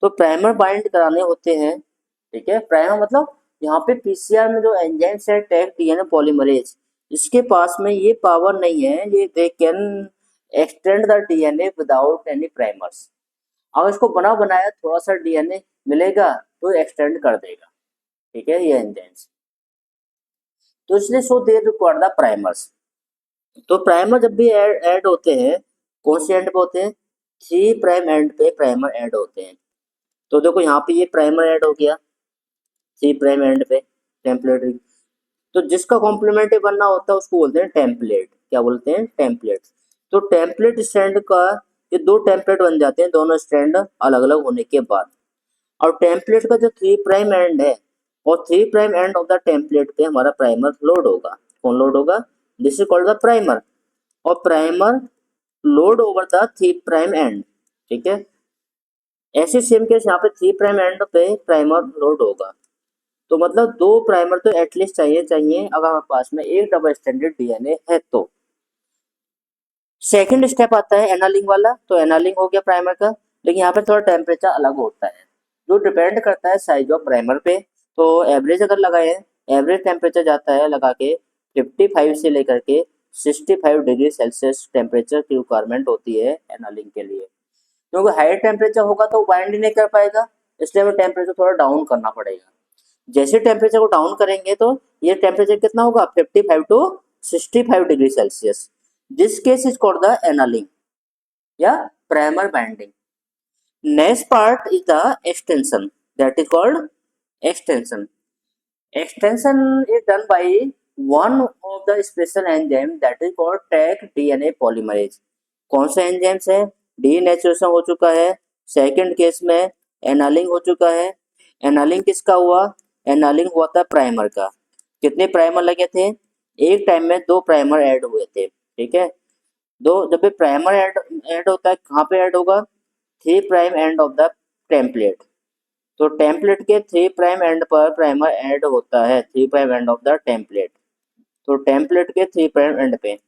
तो प्राइमर बाइंड कराने होते हैं, ठीक है। प्राइमर मतलब यहाँ पे पीसीआर में जो एंजाइम्स है टैग डीएनए पॉलीमरेज, इसके पास में ये पावर नहीं है, ये they can extend the DNA without any primers. अगर इसको बना बनाया थोड़ा सा डीएनए मिलेगा तो एक्सटेंड कर देगा, ठीक है, ये एंजाइम्स। तो इसलिए सो दे रिक्वायर द प्राइमर्स। तो प्राइमर जब भी ऐड होते हैं, कौन से एंड पे होते हैं? 3 प्राइम एंड पे प्राइमर ऐड होते हैं। तो देखो यहाँ पे ये प्राइमर ऐड हो गया 3 प्राइम एंड पे, टेम्पलेट। तो जिसका कॉम्प्लीमेंट्री बनना होता है उसको बोलते हैं टेम्पलेट। क्या बोलते हैं? टेम्पलेट। तो टेम्पलेट स्ट्रैंड का ये 2 टेम्पलेट बन जाते हैं, दोनों स्ट्रैंड अलग अलग होने के बाद। और टेम्पलेट का जो 3 प्राइम एंड है, और 3 prime end of the template पे हमारा प्राइमर लोड होगा। कौन लोड होगा? This is called the primer. और primer load over the 3 prime end, ठीक है। ऐसे सेम केस यहाँ पे 3 प्राइम एंड पे प्राइमर लोड होगा। तो मतलब 2 प्राइमर तो एटलीस्ट चाहिए अगर हमारे पास में एक डबल स्टैंडर्ड डीएनए है तो। सेकंड स्टेप आता है एनालिंग वाला। तो एनालिंग हो गया प्राइमर का, लेकिन यहाँ पे थोड़ा टेम्परेचर अलग होता है, जो डिपेंड करता है साइज ऑफ प्राइमर पे। तो एवरेज अगर लगाए, एवरेज टेम्परेचर जाता है लगा के 55 से लेकर के 65 डिग्री सेल्सियस टेम्परेचर की रिक्वायरमेंट होती है एनालिंग के लिए। क्योंकि हाई टेम्परेचर होगा तो बाइंड ही नहीं कर पाएगा, इसलिए हमें टेम्परेचर थोड़ा डाउन करना पड़ेगा। जैसे टेम्परेचर को डाउन करेंगे तो ये टेम्परेचर कितना होगा? 55 to 65 degree Celsius. This case is called the annealing या primer binding. Next part is the extension, that is called extension. Extension is done by one of the special enzyme that is called Taq DNA polymerase। कौन सा enzymes है? Denaturation हो चुका है, second case में annealing हो चुका है। एनालिंग किसका हुआ? एनालिंग हुआ था प्राइमर का। कितने प्राइमर लगे थे? एक टाइम में 2 प्राइमर ऐड हुए थे, ठीक है। दो, जब भी प्राइमर ऐड होता है कहाँ पे ऐड होगा? 3 prime end of the template. तो टेम्पलेट के 3 प्राइम एंड पर प्राइमर ऐड होता है, 3 prime end of the template. तो टेम्पलेट के 3 प्राइम एंड पे,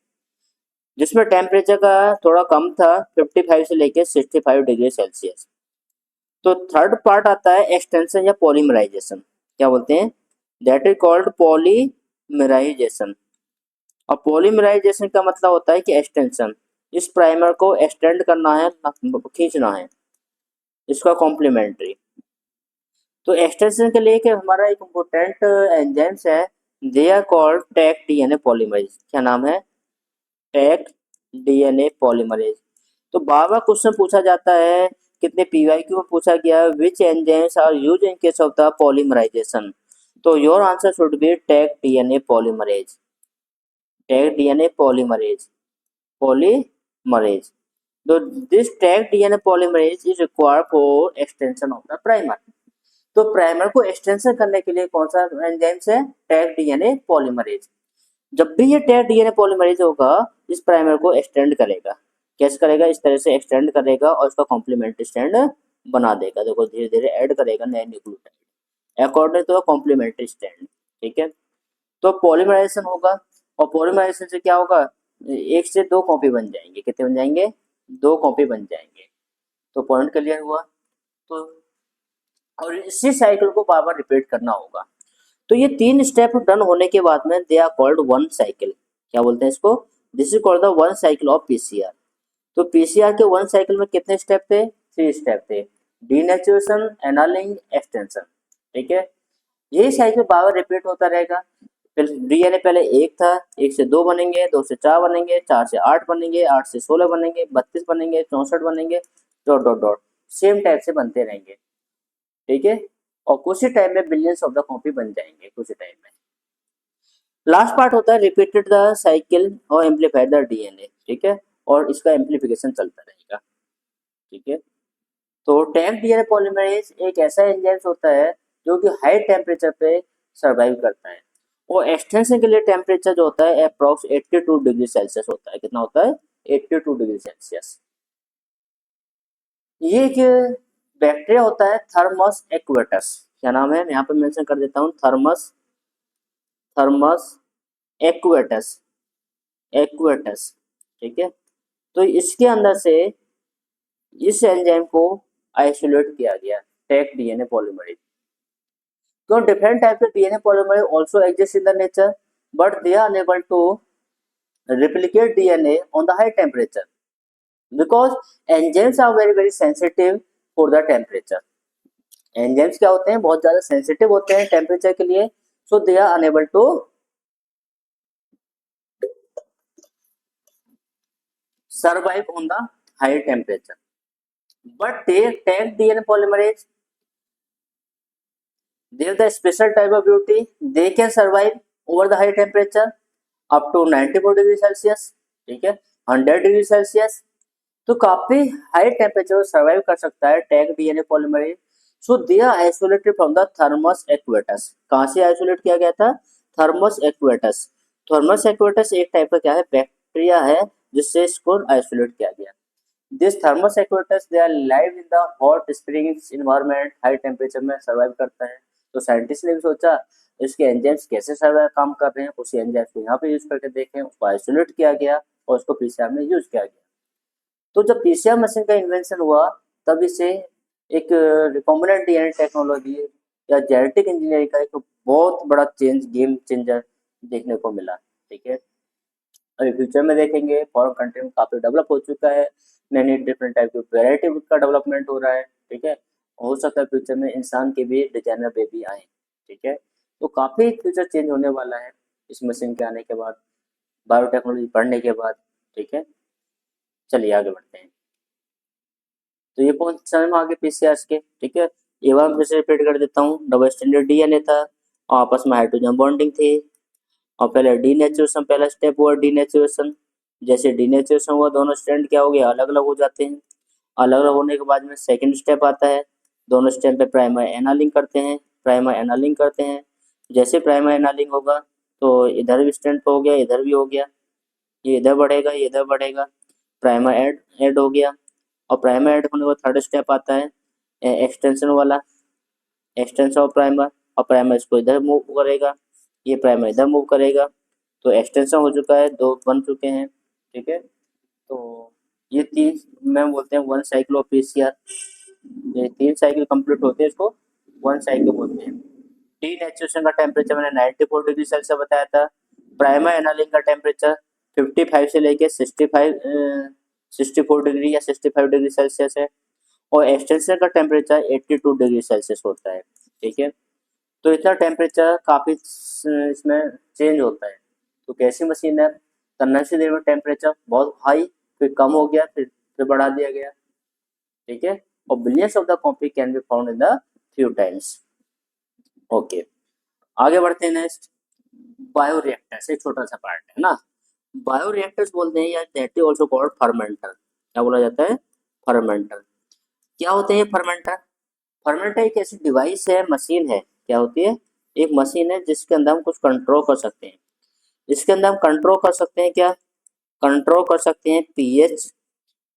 जिसमें टेम्परेचर का थोड़ा कम था 55 से लेके 65 डिग्री सेल्सियस। तो थर्ड पार्ट आता है एक्सटेंशन या पॉलीमराइजेशन। क्या बोलते हैं? That is called polymerisation. और पॉलीमराइजेशन का मतलब होता है कि एक्सटेंशन, इस प्राइमर को एक्सटेंड करना है, खींचना है, इसका कॉम्प्लीमेंट्री। तो एक्सटेंशन के लिए कि हमारा एक इम्पोर्टेंट एंजाइम्स है, they are called Taq DNA polymerase. क्या नाम है? Taq DNA polymerase. तो बार बार क्वेश्चन पूछा जाता है, कितने पीवाईक्यू में पूछा गया, which enzymes are used in case of the polymerization. तो your answer should be Taq DNA polymerase, Taq DNA polymerase, polymerase. तो this Taq DNA polymerase is required for extension of the primer. तो primer को extension करने के लिए कौन सा enzymes है? Taq DNA polymerase. जब भी ये टैग डीएनए पॉलीमरेज होगा, इस प्राइमर को एक्सटेंड करेगा। कैसे करेगा? इस तरह से एक्सटेंड करेगा और इसका कॉम्प्लीमेंट्री स्ट्रैंड बना देगा। देखो धीरे धीरे ऐड करेगा नए nucleotide. According to complementary stand. ठीक है, तो पॉलीमराइजेशन होगा और पॉलीमराइजेशन से क्या होगा, एक से दो कॉपी बन जाएंगे। कितने बन जाएंगे, दो कॉपी बन जाएंगे। तो पॉइंट क्लियर हुआ। तो और इसी साइकिल को बार बार रिपीट करना होगा। तो ये तीन स्टेप डन होने के बाद में they are called one cycle. क्या बोलते हैं इसको, this is called the one cycle of PCR. तो पीसीआर के वन साइकिल में कितने स्टेप थे, थ्री स्टेप थे, डीनेचुरेशन, एनालिंग, एक्सटेंशन। ठीक है, यही साइकिल बार बार रिपीट होता रहेगा। डीएनए पहले एक था, एक से दो बनेंगे, दो से चार बनेंगे, चार से आठ बनेंगे, आठ से 16 बनेंगे, 32 बनेंगे, 64 बनेंगे, dot dot dot, same type से बनते रहेंगे। ठीक है, और कुछ ही टाइम में बिलियंस ऑफ द कॉपी बन जाएंगे कुछ ही टाइम में। लास्ट पार्ट होता है रिपीटेड द साइकिल और एम्पलीफाई द डीएनए। ठीक है, और इसका एम्पलीफिकेशन चलता रहेगा। ठीक है, तो टैग डीएनए पॉलीमरेज एक ऐसा एंजाइम होता है जो कि हाई टेम्परेचर पे सर्वाइव करता है। और एक्सटेंशन के लिए टेम्परेचर जो होता है अप्रॉक्स 82 डिग्री सेल्सियस होता है। कितना होता है, 82 डिग्री सेल्सियस। ये एक बैक्टीरिया होता है थर्मस एक्वेटस। क्या नाम है, मैं यहाँ पे मेंशन कर देता हूँ, थर्मस थर्मस एक्वेटस, एक्वेटस। ठीक है, तो इसके अंदर से इस एंजाइम को आइसोलेट किया गया, tag DNA polymerase. So different types of DNA polymerase also exist in the nature, but they are unable to replicate DNA on the high temperature because enzymes are very sensitive for the temperature. Enzymes क्या होते हैं, बहुत ज़्यादा sensitive होते हैं temperature के लिए, so they are unable to survive on the high temperature. But tag DNA polymerase, they have the special type of beauty. They can survive over the high temperature up to 94 degree Celsius. ठीक है, 100 degree Celsius, तो काफी high temperature survive कर सकता है Taq DNA polymerase. So they are isolated from the Thermus aquaticus. कहाँ से isolate किया गया था, थर्मस एक्वेटस। थर्मस एक्वेटस एक टाइप का क्या है, बैक्टीरिया है, जिससे इसको आइसोलेट किया गया। This Thermus aquaticus they are live in the hot springs environment, high temperature में सर्वाइव करता है। तो साइंटिस्ट ने भी सोचा इसके एंजाइम्स कैसे सर्वाइव काम कर रहे हैं, उसी एंजाइम्स को यहाँ पे यूज करके देखें। उसको आइसोलेट किया गया और उसको पीसीआर में यूज किया गया। तो जब पीसीआर मशीन का इन्वेंशन हुआ तब इसे एक रिकॉम्बिनेंट डीएनए टेक्नोलॉजी या जेनेटिक इंजीनियरिंग का एक बहुत बड़ा गेम चेंजर देखने को मिला। ठीक है, अभी फ्यूचर में देखेंगे फॉरेन कंट्री में काफ़ी डेवलप हो चुका है, नई नई डिफरेंट टाइप की वेराइटी का डेवलपमेंट हो रहा है। ठीक है, हो सकता है फ्यूचर में इंसान के भी डिजाइनर बेबी आए। ठीक है, तो काफ़ी फ्यूचर चेंज होने वाला है इस मशीन के आने के बाद, बायोटेक्नोलॉजी पढ़ने के बाद। ठीक है, चलिए आगे बढ़ते हैं। तो ये पहुंच समय आगे पीसीआर के। ठीक है, ये बार फिर से रिपीट कर देता हूँ, डबल स्टैंडर्ड डीएनए था और आपस में हाइड्रोजन बॉन्डिंग थी। और पहले डीनेचुरेशन, पहला स्टेप हुआ डीनेचुरेशन। जैसे डीनेचुरेशन हुआ दोनों स्ट्रैंड क्या हो गया, अलग अलग हो जाते हैं। अलग अलग होने के बाद में सेकंड स्टेप आता है, दोनों स्टेप पे प्राइमर एनालिंग करते हैं, प्राइमर एनालिंग करते हैं। जैसे प्राइमर एनालिंग होगा तो इधर भी स्ट्रैंड पे हो गया, इधर भी हो गया, ये इधर बढ़ेगा, ये इधर बढ़ेगा, प्राइमर ऐड हो गया। और प्राइमर ऐड होने के बाद थर्ड स्टेप आता है एक्सटेंशन वाला, एक्सटेंशन ऑफ प्राइमर। और प्राइमर इसको इधर मूव करेगा, ये प्राइमर इधर मूव करेगा, तो एक्सटेंशन हो चुका है, दो बन चुके हैं। ठीक है, तो ये तीन मैम बोलते हैं वन साइकिल ऑफ पीसीआर। ये तीन साइकिल कंप्लीट होते हैं, इसको वन साइकिल बोलते हैं। डीनेचुरेशन का टेम्परेचर मैंने 94 डिग्री सेल्सियस बताया था। प्राइमर एनालिंग का टेम्परेचर 55 से लेके 64 डिग्री या 65 डिग्री सेल्सियस है। और एक्सटेंशन का टेम्परेचर 82 डिग्री सेल्सियस होता है। ठीक है, तो इतना टेम्परेचर काफ़ी इसमें चेंज होता है। तो कैसी मशीन है, करने से देर में टेम्परेचर बहुत हाई, फिर कम हो गया, फिर बढ़ा दिया गया। ठीक है, और billions of the copy can be found in the few times. Okay, आगे बढ़ते हैं। नेक्स्ट बायोरिएक्टर्स, एक छोटा सा पार्ट है ना। बायोरिएक्टर्स बोलते हैं या that is also called fermenter. क्या बोला जाता है, फर्मेंटर। क्या होते हैं फर्मेंटर, फर्मेंटर एक ऐसी डिवाइस है, मशीन है। क्या होती है, एक मशीन है जिसके अंदर हम कुछ कंट्रोल कर सकते हैं। इसके अंदर हम कंट्रोल कर सकते हैं क्या, कंट्रोल कर सकते हैं पीएच,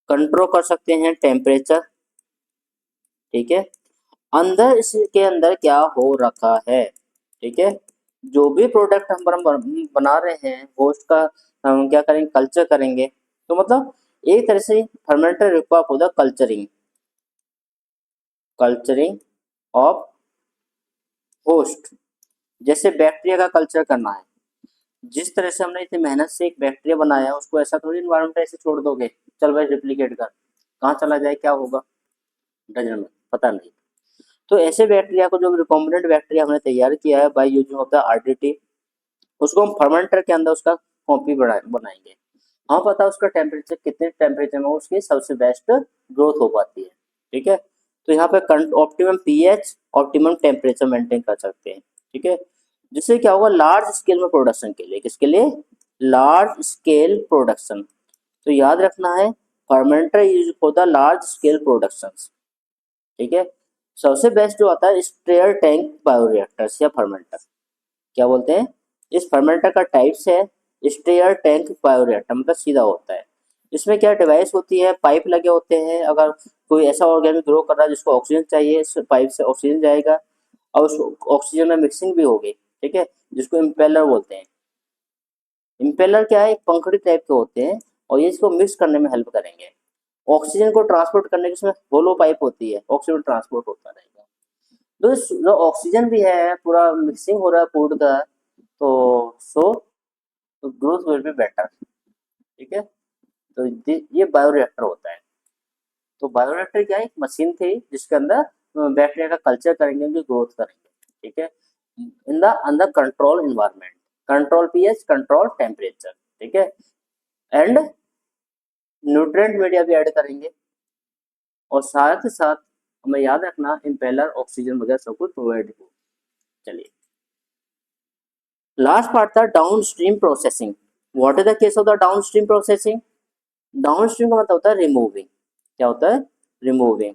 कंट्रोल कर सकते हैं टेम्परेचर। ठीक है, अंदर इसके अंदर क्या हो रखा है, ठीक है। जो भी प्रोडक्ट हम बना रहे हैं होस्ट का हम क्या करेंगे, कल्चर करेंगे। तो मतलब एक तरह से fermenter require for the culturing, culturing of host. जैसे बैक्टीरिया का कल्चर करना है, जिस तरह से हमने इतनी मेहनत से एक बैक्टीरिया बनाया है, उसको ऐसा थोड़ी इन्वायरमेंट ऐसे छोड़ दोगे, चल भाई रिप्लिकेट कर, कहाँ चला जाए, क्या होगा, डजन में पता नहीं। तो ऐसे बैक्टीरिया को, जो रिकॉम्बिनेंट बैक्टीरिया हमने तैयार किया है by using of the RDT, उसको हम फर्मेंटर के अंदर उसका कॉपी बनाएंगे। हमें पता है उसका टेम्परेचर कितने टेम्परेचर में उसकी सबसे बेस्ट ग्रोथ हो पाती है, ठीक है। तो यहाँ पे optimum pH, optimum temperature maintain कर सकते हैं, ठीक है। जिससे क्या होगा, लार्ज स्केल में प्रोडक्शन के लिए, किसके लिए, लार्ज स्केल प्रोडक्शन। तो याद रखना है fermenter use for the large scale production, ठीक है। सबसे बेस्ट जो आता है स्टेयर टैंक बायोरिएक्टर्स या फर्मेंटर, क्या बोलते हैं, इस फर्मेंटर का टाइप्स है स्टेयर टैंक बायोरिएक्टर, मतलब सीधा होता है। इसमें क्या डिवाइस होती है, पाइप लगे होते हैं, अगर कोई ऐसा ऑर्गेनिक ग्रो कर रहा है जिसको ऑक्सीजन चाहिए, इस पाइप से ऑक्सीजन जाएगा और उस ऑक्सीजन में मिक्सिंग भी होगी, ठीक है, जिसको इम्पेलर बोलते हैं। इम्पेलर क्या है, एक पंखड़ी टाइप के होते हैं और ये इसको मिक्स करने में हेल्प करेंगे। ऑक्सीजन को ट्रांसपोर्ट करने की इसमें होलो पाइप होती है, ऑक्सीजन ट्रांसपोर्ट होता रहेगा। तो जो ऑक्सीजन भी है पूरा मिक्सिंग हो रहा है फूड का, तो so growth will be better, ठीक है। तो ये बायोरिएक्टर होता है। तो बायोरिएक्टर क्या है, एक मशीन थी जिसके अंदर बैक्टीरिया का कल्चर करेंगे, उनकी ग्रोथ करेंगे, ठीक है, in the under control environment, control pH, control temperature, ठीक है, एंड न्यूट्रिएंट मीडिया भी ऐड करेंगे। और साथ ही साथ हमें याद रखना इम्पेलर ऑक्सीजन वगैरह सब कुछ प्रोवाइड हो। चलिए लास्ट पार्ट था down stream processing. What is the case of the down stream processing. Down stream का मतलब होता है रिमूविंग, क्या होता है, removing,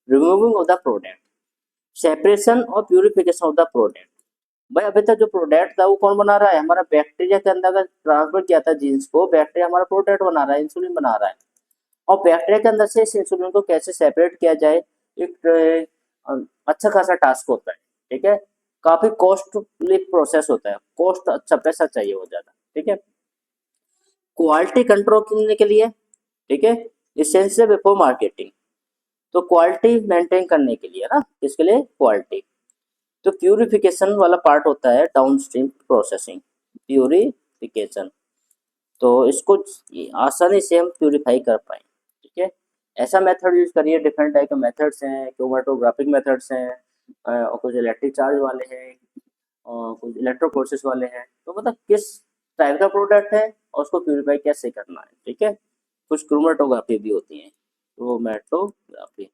removing of the product, separation और प्यूरिफिकेशन ऑफ द प्रोडक्ट। भाई अभी तक जो प्रोडक्ट था वो कौन बना रहा है, हमारा बैक्टीरिया के अंदर अगर ट्रांसफर किया था जीन्स को, बैक्टीरिया हमारा प्रोडक्ट बना रहा है, इंसुलिन बना रहा है। और बैक्टीरिया के अंदर से इस इंसुलिन को कैसे सेपरेट किया जाए, एक अच्छा खासा टास्क होता है, ठीक है। काफी कॉस्टली प्रोसेस होता है, कॉस्ट अच्छा पैसा चाहिए हो जाता, ठीक है। क्वालिटी कंट्रोल करने के लिए, ठीक है, इसेंशियल बिफोर मार्केटिंग। तो क्वालिटी मेंटेन करने के लिए ना, किसके लिए, क्वालिटी। तो प्यूरिफिकेशन वाला पार्ट होता है डाउनस्ट्रीम प्रोसेसिंग, प्यूरिफिकेशन। तो इसको आसानी से हम प्यूरिफाई कर पाए, ठीक है। ऐसा मेथड यूज करिए, डिफरेंट टाइप के मेथड्स हैं, क्रोमेटोग्राफिक मेथड्स हैं, और कुछ इलेक्ट्रिक चार्ज वाले हैं और कुछ इलेक्ट्रो प्रोसेस वाले हैं। तो मतलब किस टाइप का प्रोडक्ट है और उसको प्यूरिफाई कैसे करना है, ठीक है। कुछ क्रोमेटोग्राफी भी होती है, क्रोमेटोग्राफी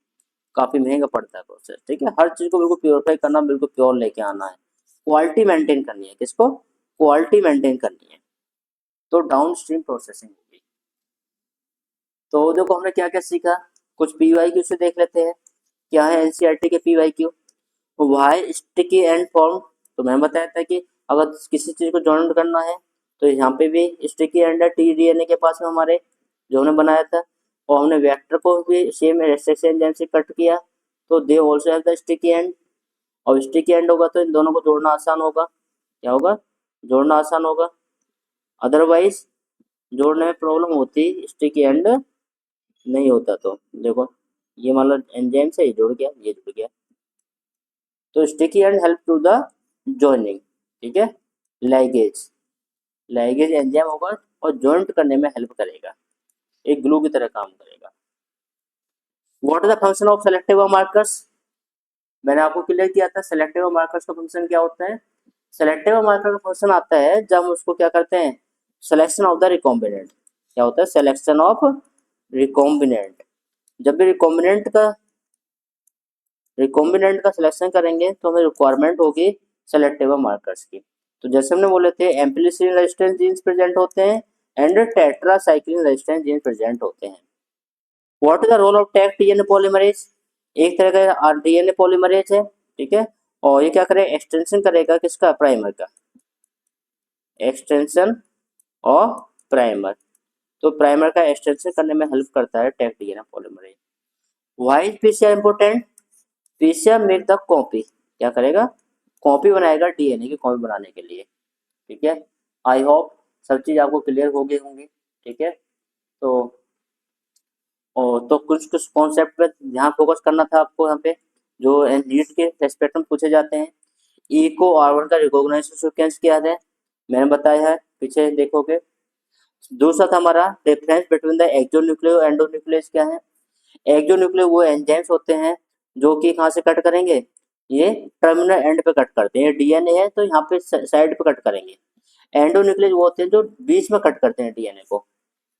काफ़ी महंगा पड़ता है प्रोसेस, ठीक है। हर चीज़ को बिल्कुल प्योरीफाई करना, बिल्कुल प्योर लेके आना है, क्वालिटी मेंटेन करनी है, किसको, क्वालिटी मेंटेन करनी है। तो डाउन स्ट्रीम प्रोसेसिंग होगी। तो देखो हमने क्या क्या सीखा, कुछ पीवाईक्यू से देख लेते हैं। क्या है एनसीईआरटी के PYQ, why sticky end form. तो मैं बताया था कि अगर किसी चीज़ को जॉइन करना है तो यहाँ पे भी स्टिकी एंड है टीडीएनए के पास में हमारे, जो हमने बनाया था। और हमने वेक्टर को भी सेम रेस्ट्रिक्शन एंजाइम से कट किया, तो they also have the sticky and. और स्टिकी एंड होगा तो इन दोनों को जोड़ना आसान होगा, क्या होगा, जोड़ना आसान होगा। अदरवाइज जोड़ने में प्रॉब्लम होती, स्टिकी एंड नहीं होता। तो देखो ये मान लो एंजाइम से ये जुड़ गया, ये जुड़ गया, तो sticky end help to the joining, ठीक है। लाइगेज, लाइगेज एंजाइम होगा और जॉइंट करने में हेल्प करेगा, एक ग्लू की तरह काम करेगा। What is the function of selective markers. मैंने आपको क्लियर किया था सेलेक्टिव मार्कर्स का फंक्शन क्या होता है। सेलेक्टिव मार्कर का फंक्शन आता है जब हम उसको क्या करते हैं, सिलेक्शन ऑफ द रिकॉम्बिनेंट। क्या होता है, सिलेक्शन ऑफ रिकॉम्बिनेंट। जब भी रिकॉम्बिनेंट का सिलेक्शन करेंगे तो हमें रिक्वायरमेंट होगी सेलेक्टिव मार्कर्स की। तो जैसे हमने बोले थे एम्पलीसिलिन रेजिस्टेंस जीन्स प्रेजेंट होते हैं and tetracycline resistance genes present होते हैं। What is the role of Taq DNA polymerase. एक तरह का डीएनए पॉलीमरेज है, ठीक है। और ये क्या करेगा, एक्सटेंशन करेगा किसका, प्राइमर का, एक्सटेंशन और प्राइमर। तो प्राइमर का एक्सटेंशन करने में हेल्प करता है Taq DNA polymerase. Why is PCR important. PCR make the copy, क्या करेगा, कॉपी बनाएगा डीएनए की कॉपी बनाने के लिए। ठीक है, आई होप सब चीज़ आपको क्लियर हो गई होंगी। ठीक है, तो तो कुछ कुछ कॉन्सेप्ट पे ध्यान फोकस करना था आपको यहाँ पे, जो नीट के एस्पेक्ट में पूछे जाते हैं। इको आर1 का रिकॉग्नाइजेशन सीक्वेंस क्या है, मैंने बताया है, पीछे देखोगे। दूसरा था हमारा डिफरेंस बिटवीन द एक्सोन्यूक्लियो एंडोन्यूक्लियस क्या है। एक्सोन्यूक्लियो वो एंजाइम्स होते हैं जो कि कहाँ से कट करेंगे, ये टर्मिनल एंड पे कट करते हैं। डीएनए है तो यहाँ पे साइड पे कट करेंगे। एंडोन्यूक्लियस वो होते हैं जो बीच में कट करते हैं डीएनए को,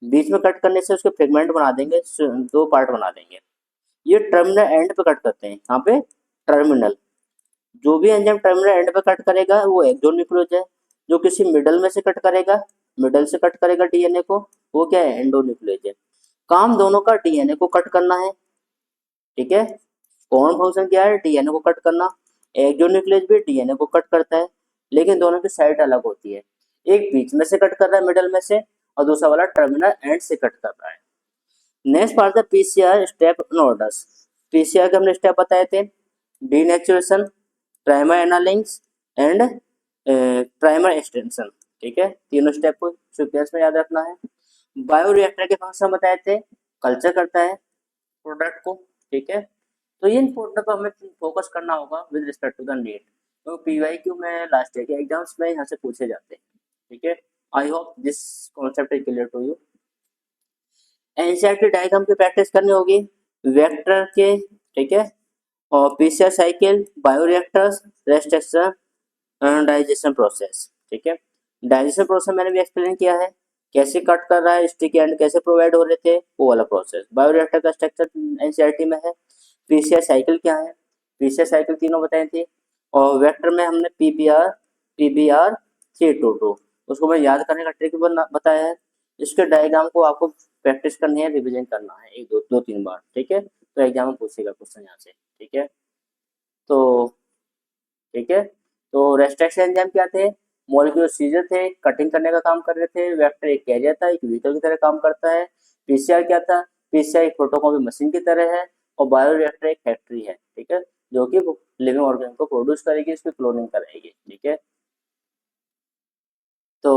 बीच में कट करने से उसके फ्रेगमेंट बना देंगे, दो पार्ट बना देंगे। ये टर्मिनल एंड पे कट करते हैं, यहाँ पे टर्मिनल, जो भी एंजाइम टर्मिनल एंड पे कट करेगा वो एक्सोन्यूक्लियोज है। जो किसी मिडल में से कट करेगा, मिडल से कट करेगा डीएनए को, वो क्या है, एंडोन्यूक्लियोज है। काम दोनों का डीएनए को कट करना है। ठीक है, कॉमन फंक्शन क्या है, डीएनए को कट करना। एक्सोन्यूक्लियोज भी डीएनए को कट करता है, लेकिन दोनों की साइड अलग होती है। एक बीच में से कट कर रहा है मिडल में से, और दूसरा वाला टर्मिनल एंड से कट कर रहा है। नेक्स्ट पार्ट था PCR step in orders. PCR के हमने स्टेप बताए थे, denaturation, primer annealings and primer extension. ठीक है, तीनों स्टेप को सीक्वेंस में याद रखना है। बायोरिएक्टर के फंक्शन बताए थे, कल्चर करता है प्रोडक्ट को। ठीक है, तो इन प्रोडक्ट पर हमें फोकस करना होगा with respect to the need, तो पीवाईक्यू में लास्ट ईयर के एग्जाम्स में यहाँ से पूछे जाते हैं। ठीक है, I hope this concept is clear to you. NCERT diagram की प्रैक्टिस करनी होगी, वेक्टर के। ठीक है, और PCR cycle, bioreactors, restriction, digestion process. ठीक है, डाइजेशन प्रोसेस मैंने भी एक्सप्लेन किया है, कैसे कट कर रहा है, स्टिकी एंड कैसे प्रोवाइड हो रहे थे, वो वाला प्रोसेस। बायोरिएक्टर का स्ट्रक्चर एनसीईआरटी में है। पीसीआर साइकिल क्या है, पीसीआर साइकिल तीनों बताए थे। और वेक्टर में हमने पीबीआर, पीबीआर 322, उसको मैं याद करने का ट्रिक बताया है। इसके डायग्राम को आपको प्रैक्टिस करनी है, रिविजन करना है एक दो तीन बार। ठीक है, तो एग्जाम में पूछेगा क्वेश्चन यहाँ से। ठीक है, तो ठीक है, तो रेस्ट्रिक्शन एंजाइम क्या थे, मॉलिक्यूलर सीजर थे, कटिंग करने का काम कर रहे थे। वेक्टर एक कैरियर था, एक व्हीकल की तरह काम करता है। पीसीआर क्या था, पीसीआर एक फोटोकॉपी मशीन की तरह है। और बायोरिएक्टर एक फैक्ट्री है। ठीक है, जो कि लिविंग ऑर्गेनिज्म को प्रोड्यूस करेगी, उसकी क्लोनिंग कराएगी। ठीक है, तो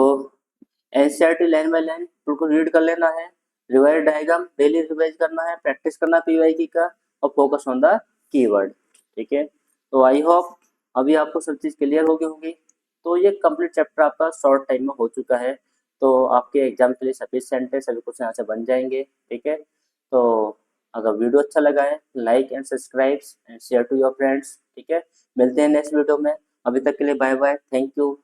एनसीईआरटी लाइन बाय लाइन बिल्कुल रीड कर लेना है, रिवाइज डायग्राम डेली रिवाइज करना है, प्रैक्टिस करना पीवाईक्यू का, और फोकस ऑन द कीवर्ड। ठीक है, तो आई होप अभी आपको सब चीज़ क्लियर हो गई होगी। तो ये कंप्लीट चैप्टर आपका शॉर्ट टाइम में हो चुका है, तो आपके एग्जाम के लिए सफिशिएंट है, सभी क्वेश्चन यहाँ से बन जाएंगे। ठीक है, तो अगर वीडियो अच्छा लगा है, like and subscribe and share to your friends. ठीक है, मिलते हैं नेक्स्ट वीडियो में। अभी तक के लिए बाय बाय, थैंक यू।